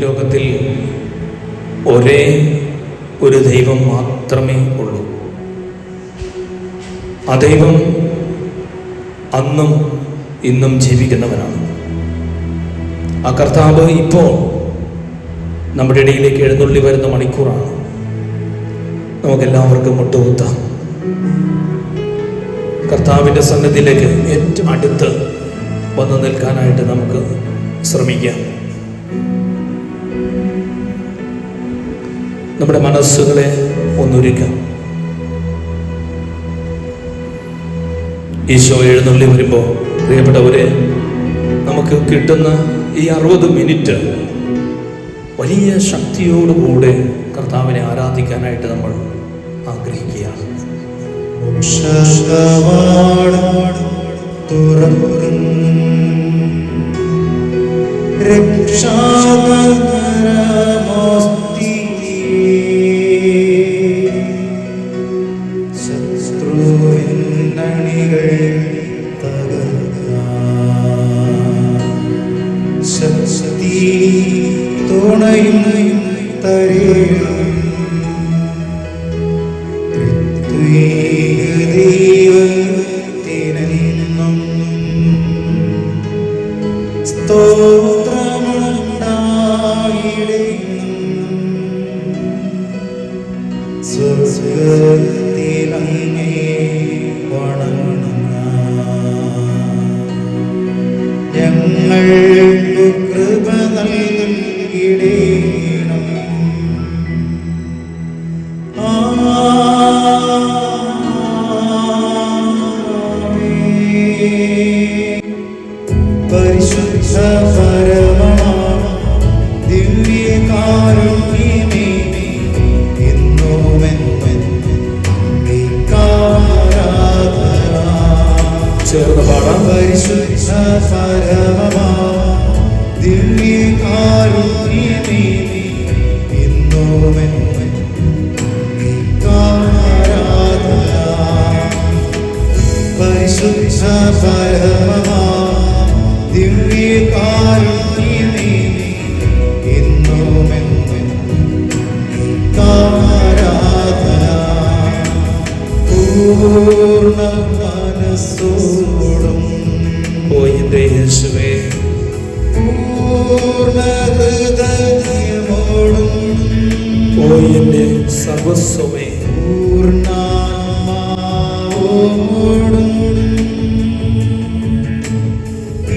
ലോകത്തിൽ ഒരേ ഒരു ദൈവം മാത്രമേ ഉള്ളൂ. ആ ദൈവം അന്നും ഇന്നും ജീവിക്കുന്നവനാണ്. ആ കർത്താവ് ഇപ്പോൾ നമ്മുടെ ഇടയിലേക്ക് എഴുന്നള്ളി വരുന്ന മണിക്കൂറാണ്. നമുക്കെല്ലാവർക്കും മുട്ടുകുത്താം. കർത്താവിൻ്റെ സന്നിധിയിലേക്ക് ഏറ്റവും അടുത്ത് വന്നു നിൽക്കാനായിട്ട് നമുക്ക് ശ്രമിക്കാം. നമ്മുടെ മനസ്സുകളെ ഒന്നൊരുക്കാം. ഈശോ എഴുന്നള്ളി വരുമ്പോൾ പ്രിയപ്പെട്ടവരെ, നമുക്ക് കിട്ടുന്ന ഈ 60 മിനിറ്റ് വലിയ ശക്തിയോടുകൂടെ കർത്താവിനെ ആരാധിക്കാനായിട്ട് നമ്മൾ ആഗ്രഹിക്കുകയാണ്. ഞങ്ങൾക്ക് കൃപ നൽകിടേണം. പരിശുദ്ധ പരമമാ ദിവ്യകാരുണ്യമേ, ചേർന്ന് പാടാം. പരിശുദ്ധ പരമമാ ദിവ്യകാരുണ്യമേ, പരിശുദ്ധ പരമമാ ദിവ്യകാരുണ്യമേ, പൂർണ്ണ മനസ്സോടും എൻ്റെ യേശുവേ, പൂർണ്ണ ഹൃദയമോടും എൻ്റെ സർവസ്വമേ, പൂർണ്ണാത്മാവോടും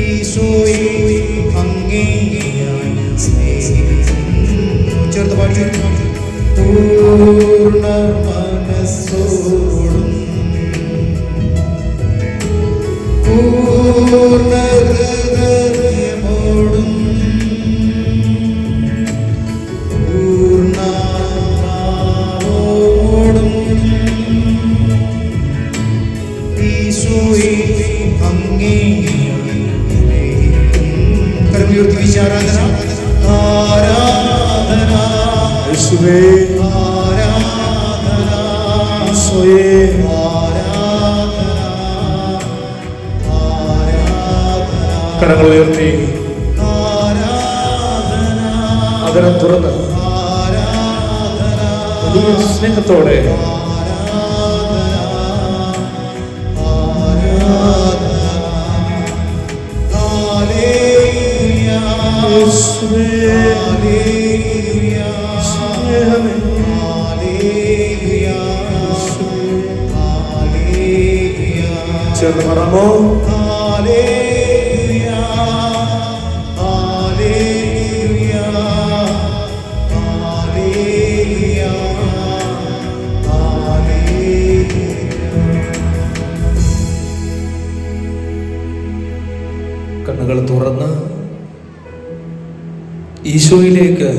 ഈശോയെ അങ്ങേയായി സ്നേഹിക്കുന്നു. ചേർത്ത് പാടി. പൂർണ്ണ മനസ്സോടും പൂർണ്ണ ഹൃദയമോടും പൂർണ്ണാത്മാവോടും ഈശോയെ അങ്ങേയായി സ്നേഹിക്കുന്നു. കരമുയർത്തി വീശി ആരാധന. ആരാധന യേശുവേ, ആരാധന ഈശോയേ, കരങ്ങൾ ഉയർത്തി അതരം തുറന്ന് വലിയ സ്നേഹത്തോടെ ചേർന്ന് പറമോ. കണ്ണുകൾ തുറന്ന് ഈശോയിലേക്ക്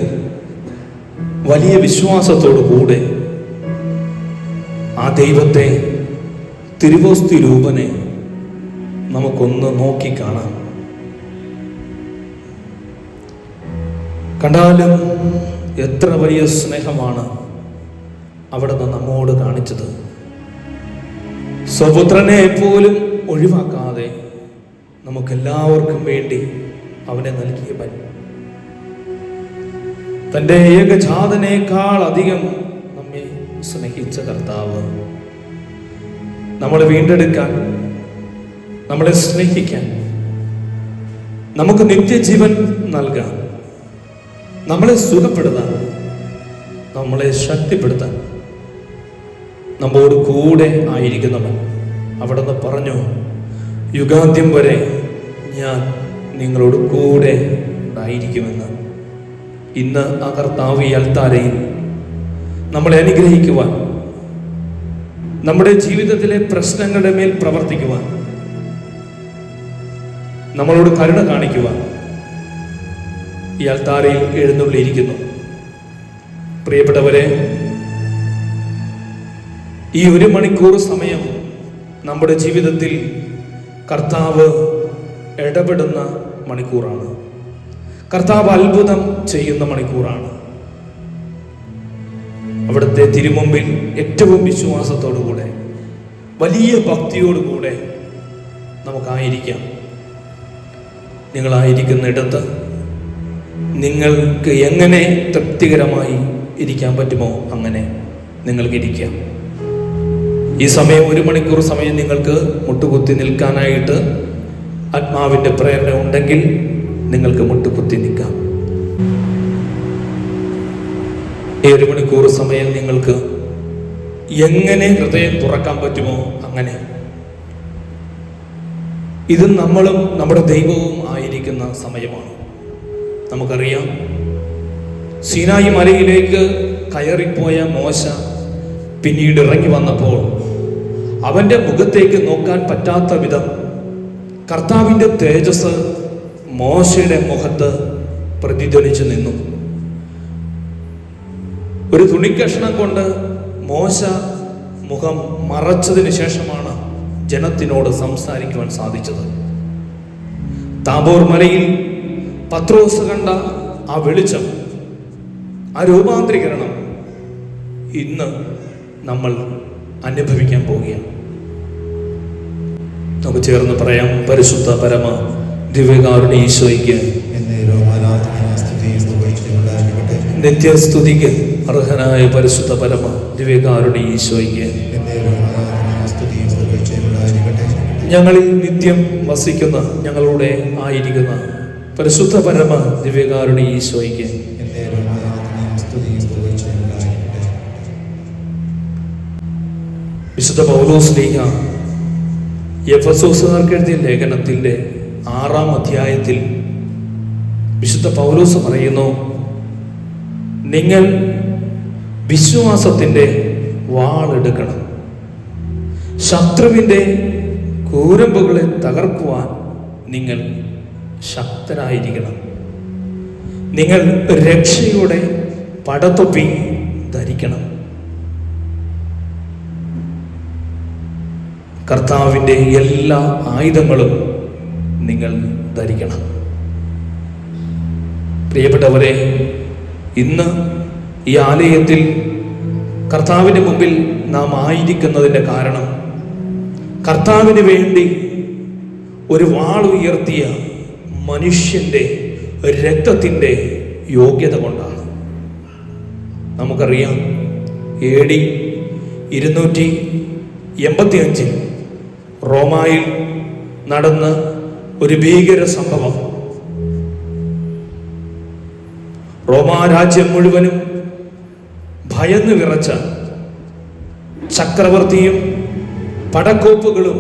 വലിയ വിശ്വാസത്തോടു കൂടെ ആ ദൈവത്തെ, തിരുവോസ്തി രൂപനെ നമുക്കൊന്ന് നോക്കി കാണാം. കണ്ടാലും എത്ര വലിയ സ്നേഹമാണ് അവിടുന്ന് നമ്മോട് കാണിച്ചത്. സ്വപുത്രനെ പോലും ഒഴിവാക്കാതെ നമുക്കെല്ലാവർക്കും വേണ്ടി അവനെ നൽകിയ തൻ്റെ ഏകജാതനേക്കാൾ അധികം നമ്മെ സ്നേഹിച്ച കർത്താവ് നമ്മളെ വീണ്ടെടുക്കാൻ, നമ്മളെ സ്നേഹിക്കാൻ, നമുക്ക് നിത്യജീവൻ നൽകാൻ, നമ്മളെ സുഖപ്പെടുത്താൻ, നമ്മളെ ശക്തിപ്പെടുത്താൻ നമ്മോട് കൂടെ ആയിരിക്കുന്നവൻ അവിടുന്ന് പറഞ്ഞു, യുഗാന്ത്യം വരെ ഞാൻ നിങ്ങളോട് കൂടെ ഉണ്ടായിരിക്കുമെന്ന്. ഇന്ന് ആ കർത്താവ് ഈ അൽത്താരയിൽ നമ്മളെ അനുഗ്രഹിക്കുവാൻ, നമ്മുടെ ജീവിതത്തിലെ പ്രശ്നങ്ങളുടെ മേൽ പ്രവർത്തിക്കുവാൻ, നമ്മളോട് കരുണ കാണിക്കുവാൻ ഈ അൽത്താരയിൽ എഴുന്നള്ളിയിരിക്കുന്നു. പ്രിയപ്പെട്ടവരെ, ഈ 1 മണിക്കൂർ സമയം നമ്മുടെ ജീവിതത്തിൽ കർത്താവ് ഇടപെടുന്ന മണിക്കൂറാണ്. കർത്താവ് അത്ഭുതം ചെയ്യുന്ന മണിക്കൂറാണ്. അവിടുത്തെ തിരുമുമ്പിൽ ഏറ്റവും വിശ്വാസത്തോടുകൂടെ, വലിയ ഭക്തിയോടുകൂടെ നമുക്കായിരിക്കാം. നിങ്ങളായിരിക്കുന്നിടത്ത് നിങ്ങൾക്ക് എങ്ങനെ തൃപ്തികരമായി ഇരിക്കാൻ പറ്റുമോ അങ്ങനെ നിങ്ങൾക്ക് ഇരിക്കാം. ഈ സമയം 1 മണിക്കൂർ സമയം നിങ്ങൾക്ക് മുട്ടുകുത്തി നിൽക്കാനായിട്ട് ആത്മാവിൻ്റെ പ്രേരണ ഉണ്ടെങ്കിൽ നിങ്ങൾക്ക് മുട്ടുകുത്തി നിൽക്കാം. ഈ 1 മണിക്കൂർ സമയം നിങ്ങൾക്ക് എങ്ങനെ ഹൃദയം തുറക്കാൻ പറ്റുമോ അങ്ങനെ. ഇത് നമ്മളും നമ്മുടെ ദൈവവും ആയിരിക്കുന്ന സമയമാണ്. നമുക്കറിയാം, സീനായി മലയിലേക്ക് കയറിപ്പോയ മോശ പിന്നീട് ഇറങ്ങി വന്നപ്പോൾ അവൻ്റെ മുഖത്തേക്ക് നോക്കാൻ പറ്റാത്ത വിധം കർത്താവിൻ്റെ തേജസ് മോശയുടെ മുഖത്ത് പ്രതിധ്വനിച്ചു നിന്നു. ഒരു തുണിക്കഷ്ണം കൊണ്ട് മോശ മുഖം മറച്ചതിന് ശേഷമാണ് ജനത്തിനോട് സംസാരിക്കുവാൻ സാധിച്ചത്. താബോർ മലയിൽ പത്രോസ് കണ്ട ആ വെളിച്ചം, ആ രൂപാന്തരീകരണം ഇന്ന് നമ്മൾ അനുഭവിക്കാൻ പോവുകയാണ്. നമുക്ക് ചേർന്ന് പറയാം, പരിശുദ്ധ പരമ ദിവ്യകാരുണ്യ ഈശോയ്ക്ക് നിത്യസ്തുതിക്ക് അർഹനായ പരിശുദ്ധ പരമ ദിവ്യകാരുണ്യ ഈശോയ്ക്ക് ഞങ്ങളിൽ നിത്യം വസിക്കുന്ന, ഞങ്ങളുടെ ആയിരിക്കുന്ന പരിശുദ്ധ പരമ ദിവ്യകാരുണ്യ ഈശോയ്ക്ക് വിശുദ്ധ പൗലോസ് ശ്ലീഹ എഫെസോസുകാർക്ക് എഴുതിയ ലേഖനത്തിൻ്റെ 6-ാം അധ്യായത്തിൽ വിശുദ്ധ പൗലോസ് പറയുന്നു, നിങ്ങൾ വിശ്വാസത്തിൻ്റെ വാളെടുക്കണം, ശത്രുവിൻ്റെ കൂരമ്പുകളെ തകർക്കുവാൻ നിങ്ങൾ ശക്തരായിരിക്കണം, നിങ്ങൾ രക്ഷയുടെ പടത്തൊപ്പി ധരിക്കണം. കർത്താവിൻ്റെ എല്ലാ ആയുധങ്ങളും നിങ്ങൾ ധരിക്കണം. പ്രിയപ്പെട്ടവരെ, ഇന്ന് ഈ ആലയത്തിൽ കർത്താവിന് മുമ്പിൽ നാം ആയിരിക്കുന്നതിൻ്റെ കാരണം കർത്താവിന് വേണ്ടി ഒരു വാൾ ഉയർത്തിയ മനുഷ്യൻ്റെ രക്തത്തിൻ്റെ യോഗ്യത കൊണ്ടാണ്. നമുക്കറിയാം, AD 285 റോമായിൽ നടന്ന ഒരു ഭീകര സംഭവം. റോമാ രാജ്യം മുഴുവനും ഭയന്ന് വിറച്ച ചക്രവർത്തിയും പടക്കോപ്പുകളും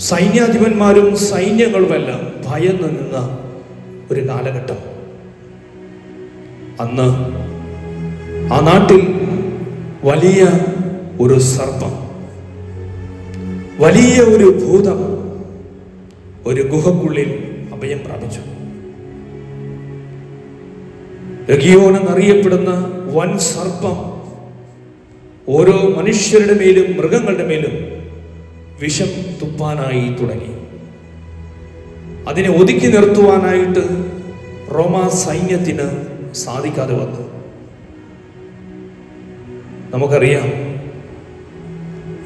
സൈന്യാധിപന്മാരും സൈന്യങ്ങളുമെല്ലാം ഭയന്ന് നിന്ന ഒരു കാലഘട്ടം. അന്ന് ആ നാട്ടിൽ വലിയ ഒരു സർപ്പം, വലിയ ഒരു ഭൂതം ഒരു ഗുഹക്കുള്ളിൽ അഭയം പ്രാപിച്ചു. ലഗിയോൻ എന്നറിയപ്പെടുന്ന വൻ സർപ്പം ഓരോ മനുഷ്യരുടെ മേലും മൃഗങ്ങളുടെ മേലും വിഷം തുപ്പാനായി തുടങ്ങി. അതിനെ ഒതുക്കി നിർത്തുവാനായിട്ട് റോമാ സൈന്യത്തിന് സാധിക്കാതെ വന്നു. നമുക്കറിയാം,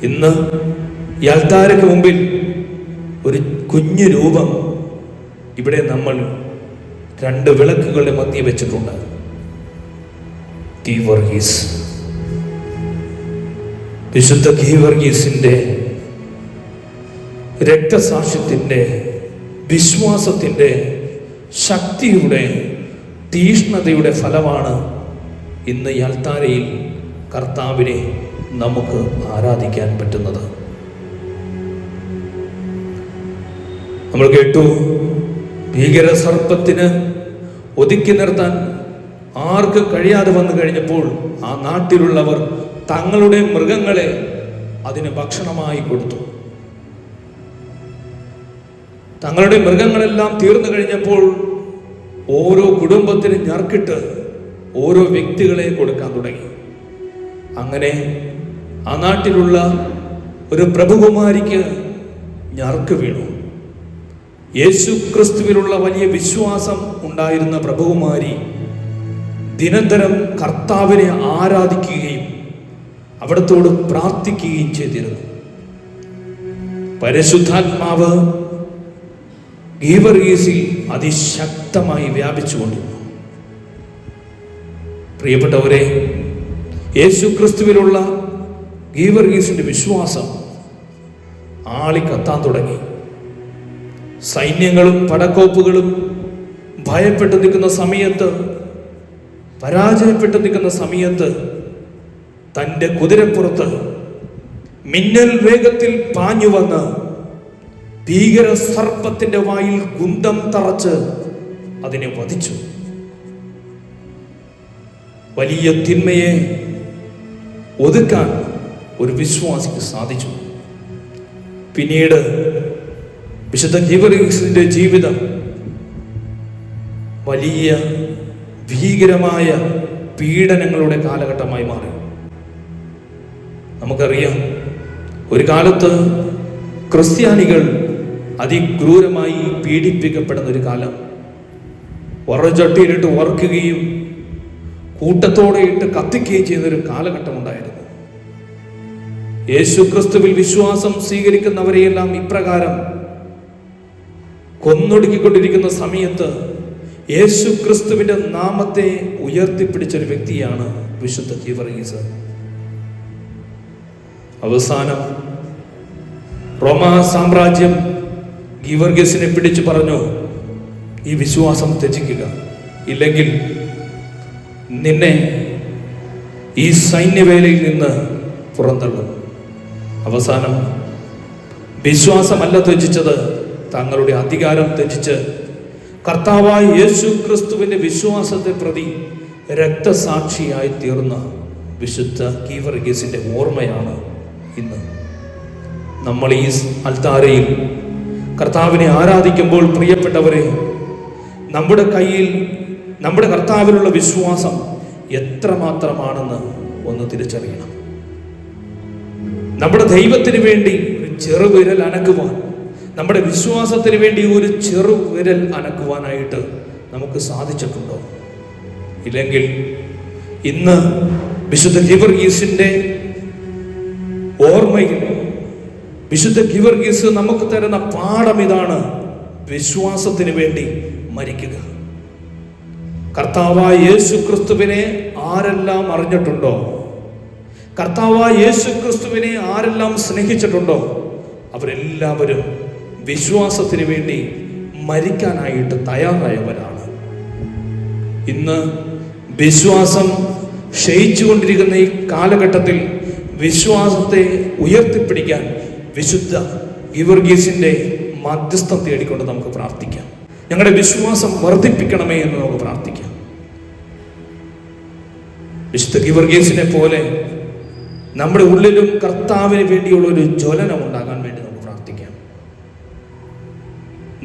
ഇന്ന് ഈ അൽത്താരയ്ക്ക് മുമ്പിൽ ഒരു കുഞ്ഞു രൂപം ഇവിടെ നമ്മൾ 2 വിളക്കുകളുടെ മധ്യ വെച്ചിട്ടുണ്ട്. ഗീവർഗീസ്. വിശുദ്ധ ഗീവർഗീസിൻ്റെ രക്തസാക്ഷ്യത്തിൻ്റെ, വിശ്വാസത്തിൻ്റെ, ശക്തിയുടെ, തീഷ്ണതയുടെ ഫലമാണ് ഇന്ന് ഈ അൾത്താരയിൽ കർത്താവിനെ നമുക്ക് ആരാധിക്കാൻ പറ്റുന്നത്. നമ്മൾ കേട്ടു, ഭീകര സർപ്പത്തിന് ഒതുക്കി നിർത്താൻ ആർക്ക് കഴിയാതെ വന്നു കഴിഞ്ഞപ്പോൾ ആ നാട്ടിലുള്ളവർ തങ്ങളുടെ മൃഗങ്ങളെ അതിന് ഭക്ഷണമായി കൊടുത്തു. തങ്ങളുടെ മൃഗങ്ങളെല്ലാം തീർന്നു കഴിഞ്ഞപ്പോൾ ഓരോ കുടുംബത്തിനും ഞർക്കിട്ട് ഓരോ വ്യക്തികളെ കൊടുക്കാൻ തുടങ്ങി. അങ്ങനെ ആ നാട്ടിലുള്ള ഒരു പ്രഭുകുമാരിക്ക് ഞർക്ക് വീണു. യേശു ക്രിസ്തുവിലുള്ള വലിയ വിശ്വാസം ഉണ്ടായിരുന്ന പ്രഭുകുമാരി ദിനംതരം കർത്താവിനെ ആരാധിക്കുകയും അവിടത്തോട് പ്രാർത്ഥിക്കുകയും ചെയ്തിരുന്നു. പരിശുദ്ധാത്മാവ് ഗീവർഗീസിൽ അതിശക്തമായി വ്യാപിച്ചുകൊണ്ടിരുന്നു. പ്രിയപ്പെട്ടവരെ, യേശു ക്രിസ്തുവിലുള്ള ഗീവർഗീസിന്റെ വിശ്വാസം ആളിക്കത്താൻ തുടങ്ങി. സൈന്യങ്ങളും പടക്കോപ്പുകളും ഭയപ്പെട്ടു നിൽക്കുന്ന സമയത്ത്, പരാജയപ്പെട്ടു നിൽക്കുന്ന സമയത്ത് തൻ്റെ കുതിരപ്പുറത്ത് മിന്നൽ വേഗത്തിൽ പാഞ്ഞു വന്ന് ഭീകര സർപ്പത്തിന്റെ വായിൽ കുന്തം തറച്ച് അതിനെ വധിച്ചു. വലിയ തിന്മയെ ഒതുക്കാൻ ഒരു വിശ്വാസിക്ക് സാധിച്ചു. പിന്നീട് വിശുദ്ധ ഗീവർഗീസിന്റെ ജീവിതം വലിയ ഭീകരമായ പീഡനങ്ങളുടെ കാലഘട്ടമായി മാറി. നമുക്കറിയാം, ഒരു കാലത്ത് ക്രിസ്ത്യാനികൾ അതിക്രൂരമായി പീഡിപ്പിക്കപ്പെടുന്ന ഒരു കാലം. വറചട്ടിയിലിട്ട് വറുക്കുകയും കൂട്ടത്തോടെ ഇട്ട് കത്തിക്കുകയും ചെയ്യുന്നൊരു കാലഘട്ടം ഉണ്ടായിരുന്നു. യേശു ക്രിസ്തുവിൽ വിശ്വാസം സ്വീകരിക്കുന്നവരെയെല്ലാം ഇപ്രകാരം കൊന്നൊടുക്കിക്കൊണ്ടിരിക്കുന്ന സമയത്ത് യേശു ക്രിസ്തുവിന്റെ നാമത്തെ ഉയർത്തിപ്പിടിച്ചൊരു വ്യക്തിയാണ് വിശുദ്ധ ഗീവർഗീസ്. അവസാനം റോമാ സാമ്രാജ്യം ഗീവർഗീസിനെ പിടിച്ചു പറഞ്ഞു, ഈ വിശ്വാസം ത്യജിക്കുക, ഇല്ലെങ്കിൽ നിന്നെ ഈ സൈന്യവേലയിൽ നിന്ന് പുറന്തള്ളും. അവസാനം വിശ്വാസമല്ല ത്യജിച്ചത്, തങ്ങളുടെ അധികാരം ത്യജിച്ച് കർത്താവായ യേശു ക്രിസ്തുവിന്റെ വിശ്വാസത്തെ പ്രതി രക്തസാക്ഷിയായി തീർന്ന വിശുദ്ധ ഗീവർഗീസിന്റെ ഓർമ്മയാണ് ഇന്ന് നമ്മൾ ഈ അൾത്താരയിൽ കർത്താവിനെ ആരാധിക്കുമ്പോൾ. പ്രിയപ്പെട്ടവരെ, നമ്മുടെ കയ്യിൽ നമ്മുടെ കർത്താവിനുള്ള വിശ്വാസം എത്രമാത്രമാണെന്ന് ഒന്ന് തിരിച്ചറിയണം. നമ്മുടെ ദൈവത്തിന് വേണ്ടി ഒരു ചെറുവിരൽ അനക്കുവാൻ, നമ്മുടെ വിശ്വാസത്തിന് വേണ്ടി ഒരു ചെറുവിരൽ അനക്കുവാനായിട്ട് നമുക്ക് സാധിച്ചിട്ടുണ്ടോ? ഇല്ലെങ്കിൽ ഇന്ന് വിശുദ്ധ ഗീവർഗീസിന്റെ ഓർമ്മയിൽ വിശുദ്ധ ഗീവർഗീസ് നമുക്ക് തരുന്ന പാഠം ഇതാണ്: വിശ്വാസത്തിന് വേണ്ടി മരിക്കുക. കർത്താവായ യേശു ക്രിസ്തുവിനെ ആരെല്ലാം അറിഞ്ഞിട്ടുണ്ടോ, കർത്താവായ യേശു ക്രിസ്തുവിനെ ആരെല്ലാം സ്നേഹിച്ചിട്ടുണ്ടോ, അവരെല്ലാവരും വിശ്വാസത്തിന് വേണ്ടി മരിക്കാനായിട്ട് തയ്യാറായവരാണ്. ഇന്ന് വിശ്വാസം ക്ഷയിച്ചുകൊണ്ടിരിക്കുന്ന ഈ കാലഘട്ടത്തിൽ വിശ്വാസത്തെ ഉയർത്തിപ്പിടിക്കാൻ വിശുദ്ധ ഗീവർഗീസിന്റെ മധ്യസ്ഥം തേടിക്കൊണ്ട് നമുക്ക് പ്രാർത്ഥിക്കാം. ഞങ്ങളുടെ വിശ്വാസം വർദ്ധിപ്പിക്കണമേ എന്ന് നമുക്ക് പ്രാർത്ഥിക്കാം. വിശുദ്ധ ഗീവർഗീസിനെ പോലെ നമ്മുടെ ഉള്ളിലും കർത്താവിന് വേണ്ടിയുള്ള ഒരു ജ്വലനം ഉണ്ടാകാൻ വേണ്ടി നമുക്ക് പ്രാർത്ഥിക്കാം.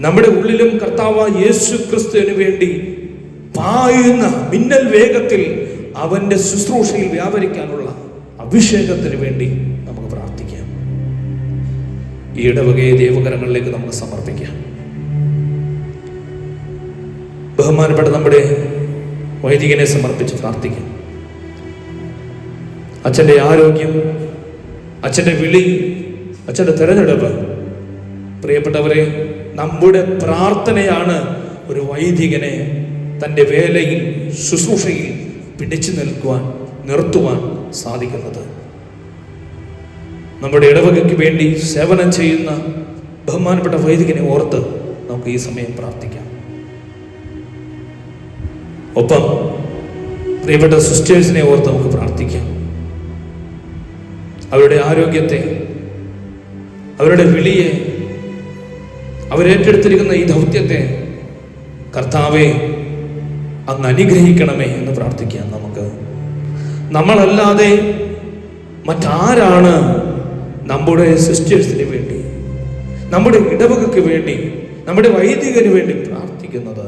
നമ്മുടെ ഉള്ളിലും കർത്താവ് യേശു ക്രിസ്തുവിന് വേണ്ടി പായുന്ന മിന്നൽ വേഗത്തിൽ അവന്റെ ശുശ്രൂഷയിൽ വ്യാപരിക്കാനുള്ള അഭിഷേകത്തിന് വേണ്ടി നമുക്ക് പ്രാർത്ഥിക്കാം. ഈ ഇടവകയെ ദൈവകരങ്ങളിലേക്ക് നമുക്ക് സമർപ്പിക്കാം. ബഹുമാനപ്പെട്ട നമ്മുടെ വൈദികനെ സമർപ്പിച്ച് പ്രാർത്ഥിക്കാം. അച്ഛൻ്റെ ആരോഗ്യം, അച്ഛൻ്റെ വിളി, അച്ഛൻ്റെ തെരഞ്ഞെടുപ്പ്, പ്രിയപ്പെട്ടവരെ, നമ്മുടെ പ്രാർത്ഥനയാണ് ഒരു വൈദികനെ തൻ്റെ വേലയിൽ, ശുശ്രൂഷയിൽ പിടിച്ചു നിർത്തുവാൻ സാധിക്കുന്നത്. നമ്മുടെ ഇടവകയ്ക്ക് വേണ്ടി സേവനം ചെയ്യുന്ന ബഹുമാനപ്പെട്ട വൈദികനെ ഓർത്ത് നമുക്ക് ഈ സമയം പ്രാർത്ഥിക്കാം. ഒപ്പം പ്രിയപ്പെട്ട സിസ്റ്റേഴ്സിനെ ഓർത്ത് നമുക്ക് പ്രാർത്ഥിക്കാം. അവരുടെ ആരോഗ്യത്തെ, അവരുടെ വിളിയെ, അവരേറ്റെടുത്തിരിക്കുന്ന ഈ ദൗത്യത്തെ കർത്താവെ അങ്ങ് അനുഗ്രഹിക്കണമേ എന്ന് പ്രാർത്ഥിക്കാം. നമ്മളല്ലാതെ മറ്റാരാണ് നമ്മുടെ സിസ്റ്റേഴ്സിന് വേണ്ടി, നമ്മുടെ ഇടവകയ്ക്ക് വേണ്ടി, നമ്മുടെ വൈദികന് വേണ്ടി പ്രാർത്ഥിക്കുന്നത്?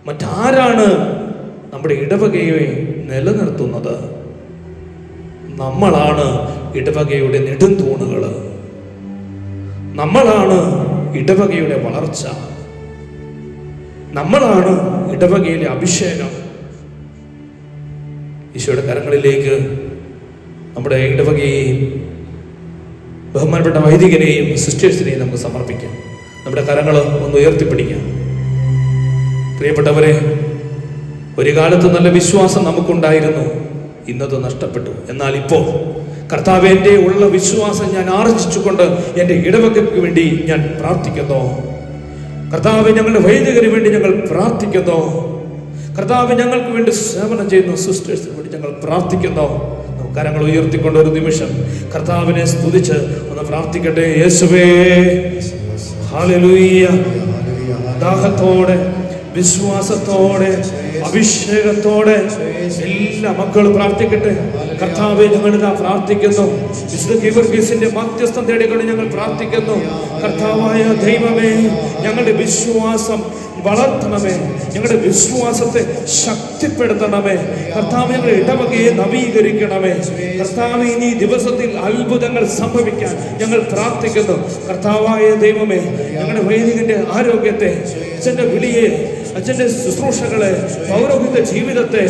മറ്റാരാണ് നമ്മുടെ ഇടവകയെ നിലനിർത്തുന്നത്? നമ്മളാണ് ഇടവകയുടെ നെടുംതൂണുകൾ. നമ്മളാണ് ഇടവകയുടെ വളർച്ച. നമ്മളാണ് ഇടവകയിലെ അഭിഷേകം. ഈശോയുടെ കരങ്ങളിലേക്ക് നമ്മുടെ ഇടവകയെയും ബഹുമാനപ്പെട്ട വൈദികനെയും സിസ്റ്റേഴ്സിനെയും നമുക്ക് സമർപ്പിക്കാം. നമ്മുടെ കരങ്ങൾ ഒന്ന് ഉയർത്തിപ്പിടിക്കാം. പ്രിയപ്പെട്ടവരെ, ഒരു കാലത്ത് നല്ല വിശ്വാസം നമുക്കുണ്ടായിരുന്നു, ഇന്നത് നഷ്ടപ്പെട്ടു. എന്നാൽ ഇപ്പോൾ കർത്താവേ, എൻ്റെ ഉള്ള വിശ്വാസം ഞാൻ ആർജിച്ചുകൊണ്ട് എൻ്റെ ഇടവകയ്ക്ക് വേണ്ടി ഞാൻ പ്രാർത്ഥിക്കുന്നു. കർത്താവേ, ഞങ്ങളുടെ വൈദികന് വേണ്ടി ഞങ്ങൾ പ്രാർത്ഥിക്കുന്നു. കർത്താവേ, ഞങ്ങൾക്ക് വേണ്ടി സേവനം ചെയ്യുന്ന സിസ്റ്റേഴ്സിന് വേണ്ടി ഞങ്ങൾ പ്രാർത്ഥിക്കുന്നു. കരങ്ങൾ ഉയർത്തിക്കൊണ്ട് ഒരു നിമിഷം കർത്താവിനെ സ്തുതിച്ച് ഒന്ന് പ്രാർത്ഥിക്കട്ടെ. യേശുവേ, ഹല്ലേലൂയ. ദാഹത്തോടെ, വിശ്വാസത്തോടെ, അഭിഷേകത്തോടെ എല്ലാ മക്കളും പ്രാർത്ഥിക്കട്ടെ. കർത്താവെ, ഞങ്ങളിതാ പ്രാർത്ഥിക്കുന്നു. വിശുദ്ധ ഗീവർഗീസിന്റെ മധ്യസ്ഥം തേടിക്കൊണ്ട് ഞങ്ങൾ പ്രാർത്ഥിക്കുന്നു. കർത്താവായ ദൈവമേ, ഞങ്ങളുടെ വിശ്വാസം വളർത്തണമേ, ഞങ്ങളുടെ വിശ്വാസത്തെ ശക്തിപ്പെടുത്തണമേ. കർത്താവ്, ഞങ്ങളുടെ ഇടവകയെ നവീകരിക്കണമേ. കർത്താവ്, ഇനി ദിവസത്തിൽ അത്ഭുതങ്ങൾ സംഭവിക്കാൻ ഞങ്ങൾ പ്രാർത്ഥിക്കുന്നു. കർത്താവായ ദൈവമേ, ഞങ്ങളുടെ വൈദികന്റെ ആരോഗ്യത്തെ, അച്ഛന്റെ വിളിയെ, അച്ഛന്റെ ശുശ്രൂഷകളെ, പൗരോഹിത്യ ജീവിതത്തെ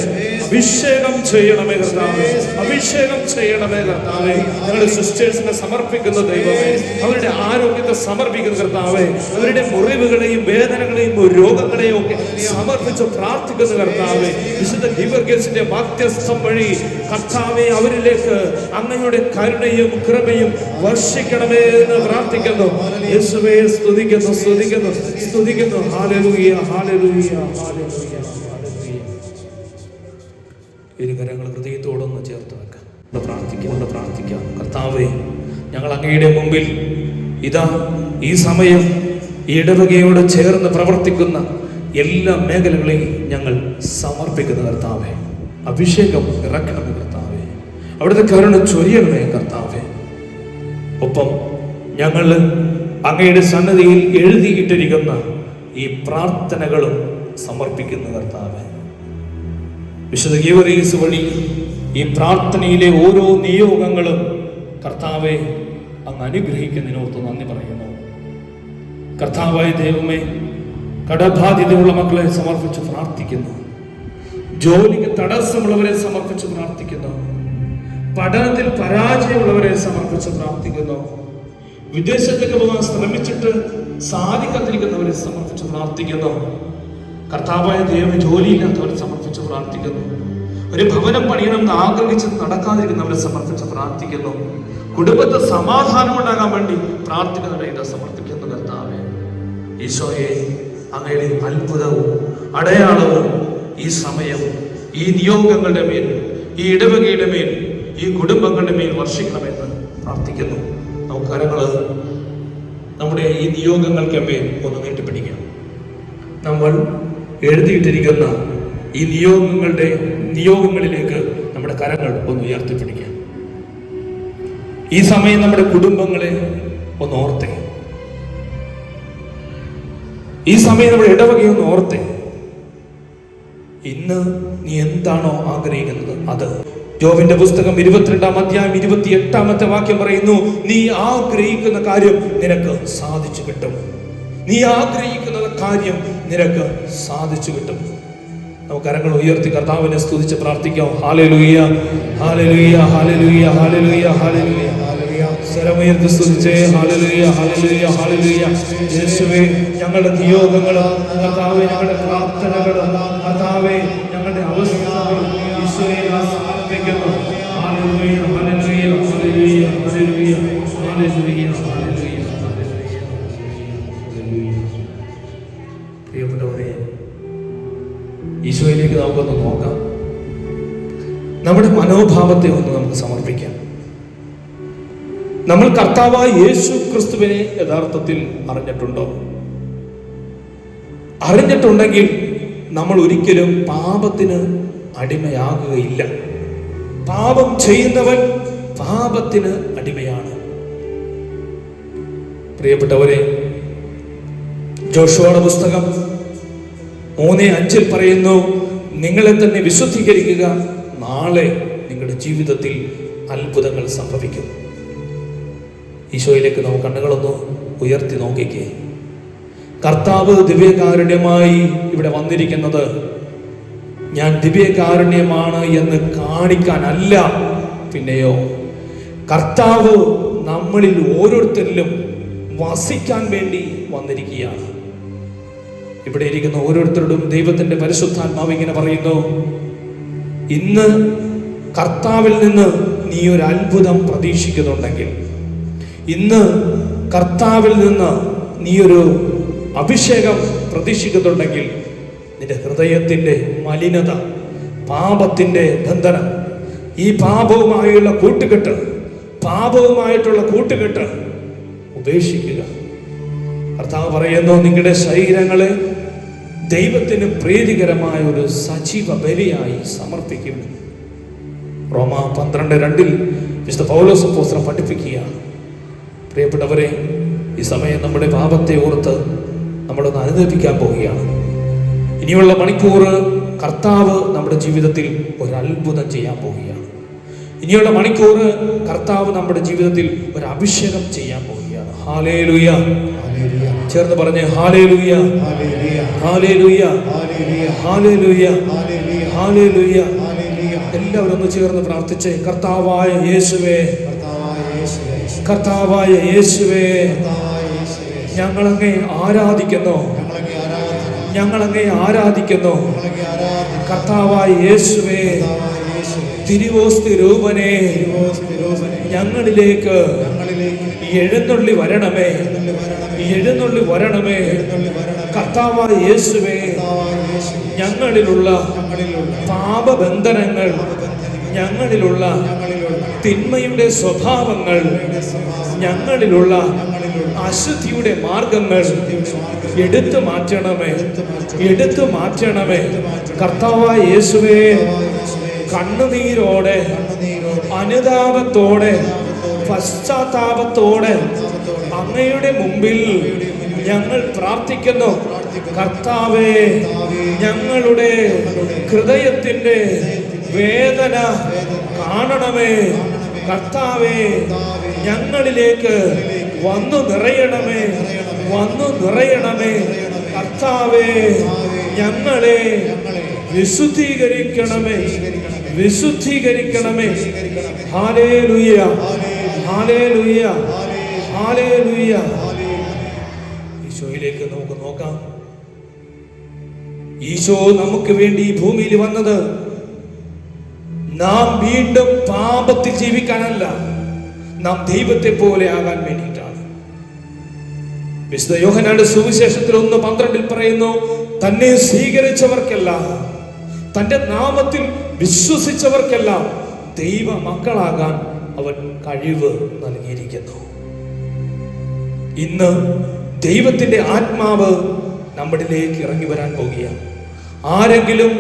അഭിഷേകം ചെയ്യണമേ കർത്താവേ, അഭിഷേകം ചെയ്യണമേ കർത്താവേ. ഞങ്ങളുടെ സിസ്റ്റേഴ്സിനെ സമർപ്പിക്കുന്ന ദൈവമേ, അവരുടെ ആരോഗ്യത്തെ സമർപ്പിക്കുന്ന കർത്താവേ, അവരുടെ മുറിവുകളെയും വേദനകളെയും രോഗങ്ങളെയും ഒക്കെ സമർപ്പിച്ച് പ്രാർത്ഥിക്കുന്ന കർത്താവേ, വിശുദ്ധ ഗീവർഗീസിന്റെ മധ്യസ്ഥം വഴി കർത്താവേ, അവരിലേക്ക് അങ്ങയുടെ കരുണയും കൃപയും വർഷിക്കണമേ എന്ന് പ്രാർത്ഥിക്കുന്നു. യേശുവേ, സ്തുതിക്കുന്നു, സ്തുതിക്കുന്നു, സ്തുതിക്കുന്നു. ഹല്ലേലൂയ, ഹല്ലേലൂയ, ഹല്ലേലൂയ, ഹല്ലേലൂയ. ഇരു കരങ്ങൾ ഹൃദയത്തോടൊന്ന് ചേർത്ത് വെക്കാം. പ്രാർത്ഥിക്കാം. കർത്താവേ, ഞങ്ങൾ അങ്ങയുടെ മുമ്പിൽ ഇതാ ഈ സമയം ഈ ഇടവകയോട് ചേർന്ന് പ്രവർത്തിക്കുന്ന എല്ലാ മേഖലകളെയും ഞങ്ങൾ സമർപ്പിക്കുന്ന കർത്താവേ, അഭിഷേകം ഇറക്കണമേ കർത്താവേ, അവിടുത്തെ കരുണ ചൊരിയണമേ കർത്താവേ. ഒപ്പം ഞങ്ങൾ അങ്ങയുടെ സന്നദ്ധിയിൽ എഴുതിയിട്ടിരിക്കുന്ന ഈ പ്രാർത്ഥനകളും സമർപ്പിക്കുന്ന കർത്താവേ, വിശുദ്ധ ഗീവർഗീസ് വഴി ഈ പ്രാർത്ഥനയിലെ ഓരോ നിയോഗങ്ങളും കർത്താവെ അങ്ങ് അനുഗ്രഹിക്കുന്നതിനോർത്ത് നന്ദി പറയുന്നു. കർത്താവായ ദൈവമേ, കടബാധ്യതയുള്ള മക്കളെ സമർപ്പിച്ച് പ്രാർത്ഥിക്കുന്നു. ജോലിക്ക് തടസ്സമുള്ളവരെ സമർപ്പിച്ച് പ്രാർത്ഥിക്കുന്നു. പഠനത്തിൽ പരാജയമുള്ളവരെ സമർപ്പിച്ച് പ്രാർത്ഥിക്കുന്നു. വിദേശത്തേക്ക് പോകാൻ ശ്രമിച്ചിട്ട് സാധിക്കാതിരിക്കുന്നവരെ സമർപ്പിച്ച് പ്രാർത്ഥിക്കുന്നു. കർത്താവായ ദൈവമേ, ജോലിയില്ലാത്തവരെ സമർപ്പിച്ച് പ്രാർത്ഥിക്കുന്നു. ഒരു ഭവനം പണിയണമെന്ന് ആഗ്രഹിച്ച് നടക്കാതിരിക്കുന്നവരെ സമർപ്പിച്ച് പ്രാർത്ഥിക്കുന്നു. കുടുംബത്തിൽ സമാധാനം ഉണ്ടാകാൻ വേണ്ടി പ്രാർത്ഥിക്കുന്നവരെ ഇത് സമർപ്പിക്കുന്നു കർത്താവേ. ഈശോയെ, അങ്ങയുടെ അത്ഭുതവും അടയാളവും ഈ സമയം ഈ നിയോഗങ്ങളുടെ മേൽ, ഈ ഇടവകയുടെ മേൽ, ഈ കുടുംബങ്ങളുടെ മേൽ വർഷിക്കണമെന്ന് പ്രാർത്ഥിക്കുന്നു. നമുക്ക് കരങ്ങള് നമ്മുടെ ഈ നിയോഗങ്ങൾക്ക് മേൽ ഒന്ന് നീട്ടിപ്പിടിക്കാം. നമ്മൾ എഴുതിയിട്ടിരിക്കുന്ന ഈ നിയോഗങ്ങളിലേക്ക് നമ്മുടെ കരങ്ങൾ ഒന്ന് ഉയർത്തിപ്പിടിക്കാം. ഈ സമയം നമ്മുടെ കുടുംബങ്ങളെ ഒന്ന് ഓർത്തേ. ഈ സമയം നമ്മുടെ ഇടവകയെ ഒന്ന് ഓർത്തേ. ഇന്ന് നീ എന്താണോ ആഗ്രഹിക്കുന്നത് അത്. യോബിന്റെ പുസ്തകം 22-ാം അധ്യായം 28-ാമത്തെ വാക്യം പറയുന്നു, നീ ആഗ്രഹിക്കുന്ന കാര്യം നിനക്ക് സാധിച്ചു കിട്ടും. നീ ആഗ്രഹിക്കുന്ന കാര്യം നിനക്ക് സാധിച്ചു കിട്ടും. നമുക്ക് കരങ്ങൾ ഉയർത്തി കർത്താവിനെ സ്തുതിച്ച് പ്രാർത്ഥിക്കാം. ഹല്ലേലൂയ, ഹല്ലേലൂയ, ഹല്ലേലൂയ, ഹല്ലേലൂയ, ഹല്ലേലൂയ. സ്വരമുയർത്തി സ്തുതിച്ചേ. ഹല്ലേലൂയ, ഹല്ലേലൂയ, ഹല്ലേലൂയ. യേശുവേ, ഞങ്ങളുടെ നിയോഗങ്ങളും കർത്താവേ, ഞങ്ങളുടെ പ്രാർത്ഥനകളും കർത്താവേ, ഞങ്ങളുടെ അവസ്ഥ ഈശോയെ സമർപ്പിക്കുന്നു. ഹല്ലേലൂയ, ഹല്ലേലൂയ, ഹല്ലേലൂയ, ഹല്ലേലൂയ, ഹല്ലേലൂയ, ഹല്ലേലൂയ, ഹല്ലേലൂയ. പ്രിയപ്പെട്ടവരെ, ഈശോയിലേക്ക് നമുക്കൊന്ന് നോക്കാം. നമ്മുടെ മനോഭാവത്തെ ഒന്ന് നമുക്ക് സമർപ്പിക്കാം. നമ്മൾ കർത്താവായ യേശു ക്രിസ്തുവിനെ യഥാർത്ഥത്തിൽ അറിഞ്ഞിട്ടുണ്ടോ? അറിഞ്ഞിട്ടുണ്ടെങ്കിൽ നമ്മൾ ഒരിക്കലും പാപത്തിന് അടിമയാകുകയില്ല. പാപം ചെയ്യുന്നവൻ പാപത്തിന് അടിമയാണ്. പ്രിയപ്പെട്ടവരെ, ജോഷുവയുടെ പുസ്തകം 3:5 പറയുന്നു, നിങ്ങളെ തന്നെ വിശുദ്ധീകരിക്കുക, നാളെ നിങ്ങളുടെ ജീവിതത്തിൽ അത്ഭുതങ്ങൾ സംഭവിക്കും. ഈശോയിലേക്ക് നമുക്ക് കണ്ണുകളൊന്ന് ഉയർത്തി നോക്കിക്കേ. കർത്താവ് ദിവ്യകാരുണ്യമായി ഇവിടെ വന്നിരിക്കുന്നത് ഞാൻ ദിവ്യകാരുണ്യമാണ് എന്ന് കാണിക്കാനല്ല, പിന്നെയോ കർത്താവ് നമ്മളിൽ ഓരോരുത്തരിലും വസിക്കാൻ വേണ്ടി വന്നിരിക്കുകയാണ്. ഇവിടെ ഇരിക്കുന്ന ഓരോരുത്തരോടും ദൈവത്തിന്റെ പരിശുദ്ധാത്മാവ് ഇങ്ങനെ പറയുന്നു, ഇന്ന് കർത്താവിൽ നിന്ന് നീ ഒരു അത്ഭുതം പ്രതീക്ഷിക്കുന്നുണ്ടെങ്കിൽ, ഇന്ന് കർത്താവിൽ നിന്ന് നീ ഒരു അഭിഷേകം പ്രതീക്ഷിക്കുന്നുണ്ടെങ്കിൽ, നിന്റെ ഹൃദയത്തിന്റെ മലിനത, പാപത്തിന്റെ ബന്ധനം, ഈ പാപവുമായുള്ള കൂട്ടുകെട്ട് ഉപേക്ഷിക്കുക. കർത്താവ് പറയുന്നു, നിങ്ങളുടെ ശരീരങ്ങളെ ദൈവത്തിന് പ്രീതികരമായ ഒരു സജീവ ബലിയായി സമർപ്പിക്കും. റോമ 12:2 വിശുദ്ധ പൗലോസ് അപ്പോസ്തലൻ പഠിപ്പിക്കുകയാണ്. പ്രിയപ്പെട്ടവരെ, ഈ സമയം നമ്മുടെ പാപത്തെ ഓർത്ത് നമ്മളൊന്ന് അനുദപിക്കാൻ പോവുകയാണ്. ഇനിയുള്ള മണിക്കൂർ കർത്താവ് നമ്മുടെ ജീവിതത്തിൽ ഒരു അത്ഭുതം ചെയ്യാൻ പോവുകയാണ്. ഇനിയുള്ള മണിക്കൂർ കർത്താവ് നമ്മുടെ ജീവിതത്തിൽ ഒരു അഭിഷേകം ചെയ്യാൻ പോവുകയാണ്. ഹല്ലേലൂയ, ചേർന്ന് പറഞ്ഞേ ഹല്ലേലൂയ, ഹല്ലേലൂയ, ഹല്ലേലൂയ, ഹല്ലേലൂയ. എല്ലാവരും ഒന്ന് ചേർന്ന് പ്രാർത്ഥിച്ചേ. കർത്താവായ യേശുവേ, കർത്താവായ യേശുവേ, ഞങ്ങളങ്ങേ ആരാധിക്കുന്നു, ഞങ്ങളങ്ങേ ആരാധിക്കുന്നു. കർത്താവായ യേശുവേ, തിരുവോസ്തി രൂപനെ ഞങ്ങളിലേക്ക് എഴുന്നള്ളി വരണമേ, എഴുന്നള്ളി വരണമേ. കർത്താവായ യേശുവേ, ഞങ്ങളിലുള്ള പാപബന്ധനങ്ങൾ, ഞങ്ങളിലുള്ള തിന്മയുടെ സ്വഭാവങ്ങൾ, ഞങ്ങളിലുള്ള അശുദ്ധിയുടെ മാർഗങ്ങൾ എടുത്തു മാറ്റണമേ, എടുത്തു മാറ്റണമേ. കർത്താവായ യേശുവേ, കണ്ണുനീരോടെ, അനുതാപത്തോടെ, പശ്ചാത്താപത്തോടെ അങ്ങയുടെ മുമ്പിൽ ഞങ്ങൾ പ്രാർത്ഥിക്കുന്നു. കർത്താവേ, ഞങ്ങളുടെ ഹൃദയത്തിന്റെ വേദന കാണണമേ. കർത്താവേ, ഞങ്ങളിലേക്ക് വന്നു നിറയണമേ, വന്നു നിറയണമേ. കർത്താവേ, ഞങ്ങളെ വിശുദ്ധീകരിക്കണമേ, വിശുദ്ധീകരിക്കണമേ. ഹല്ലേലൂയ, ഹല്ലേലൂയ, ഹല്ലേലൂയ. ഈശോയിലേക്ക് നമുക്ക് നോക്കാം. ഈശോ നമുക്ക് വേണ്ടി ഈ ഭൂമിയിൽ വന്നത് നാം വീണ്ടും പാപത്തിൽ ജീവിക്കാനല്ല, നാം ദൈവത്തെ പോലെ ആകാൻ വേണ്ടിയിട്ടാണ്. വിശുദ്ധ യോഹന്നാന്റെ സുവിശേഷത്തിൽ 1:12 പറയുന്നു, തന്നെ സ്വീകരിച്ചവർക്കെല്ലാം, തന്റെ നാമത്തിൽ വിശ്വസിച്ചവർക്കെല്ലാം ദൈവ മക്കളാകാൻ അവൻ കഴിവ് നൽകിയിരിക്കുന്നു. ഇന്ന് ദൈവത്തിന്റെ ആത്മാവ് നമ്മളിലേക്ക് ഇറങ്ങി വരാൻ പോകുകയാണ്. ആരെങ്കിലും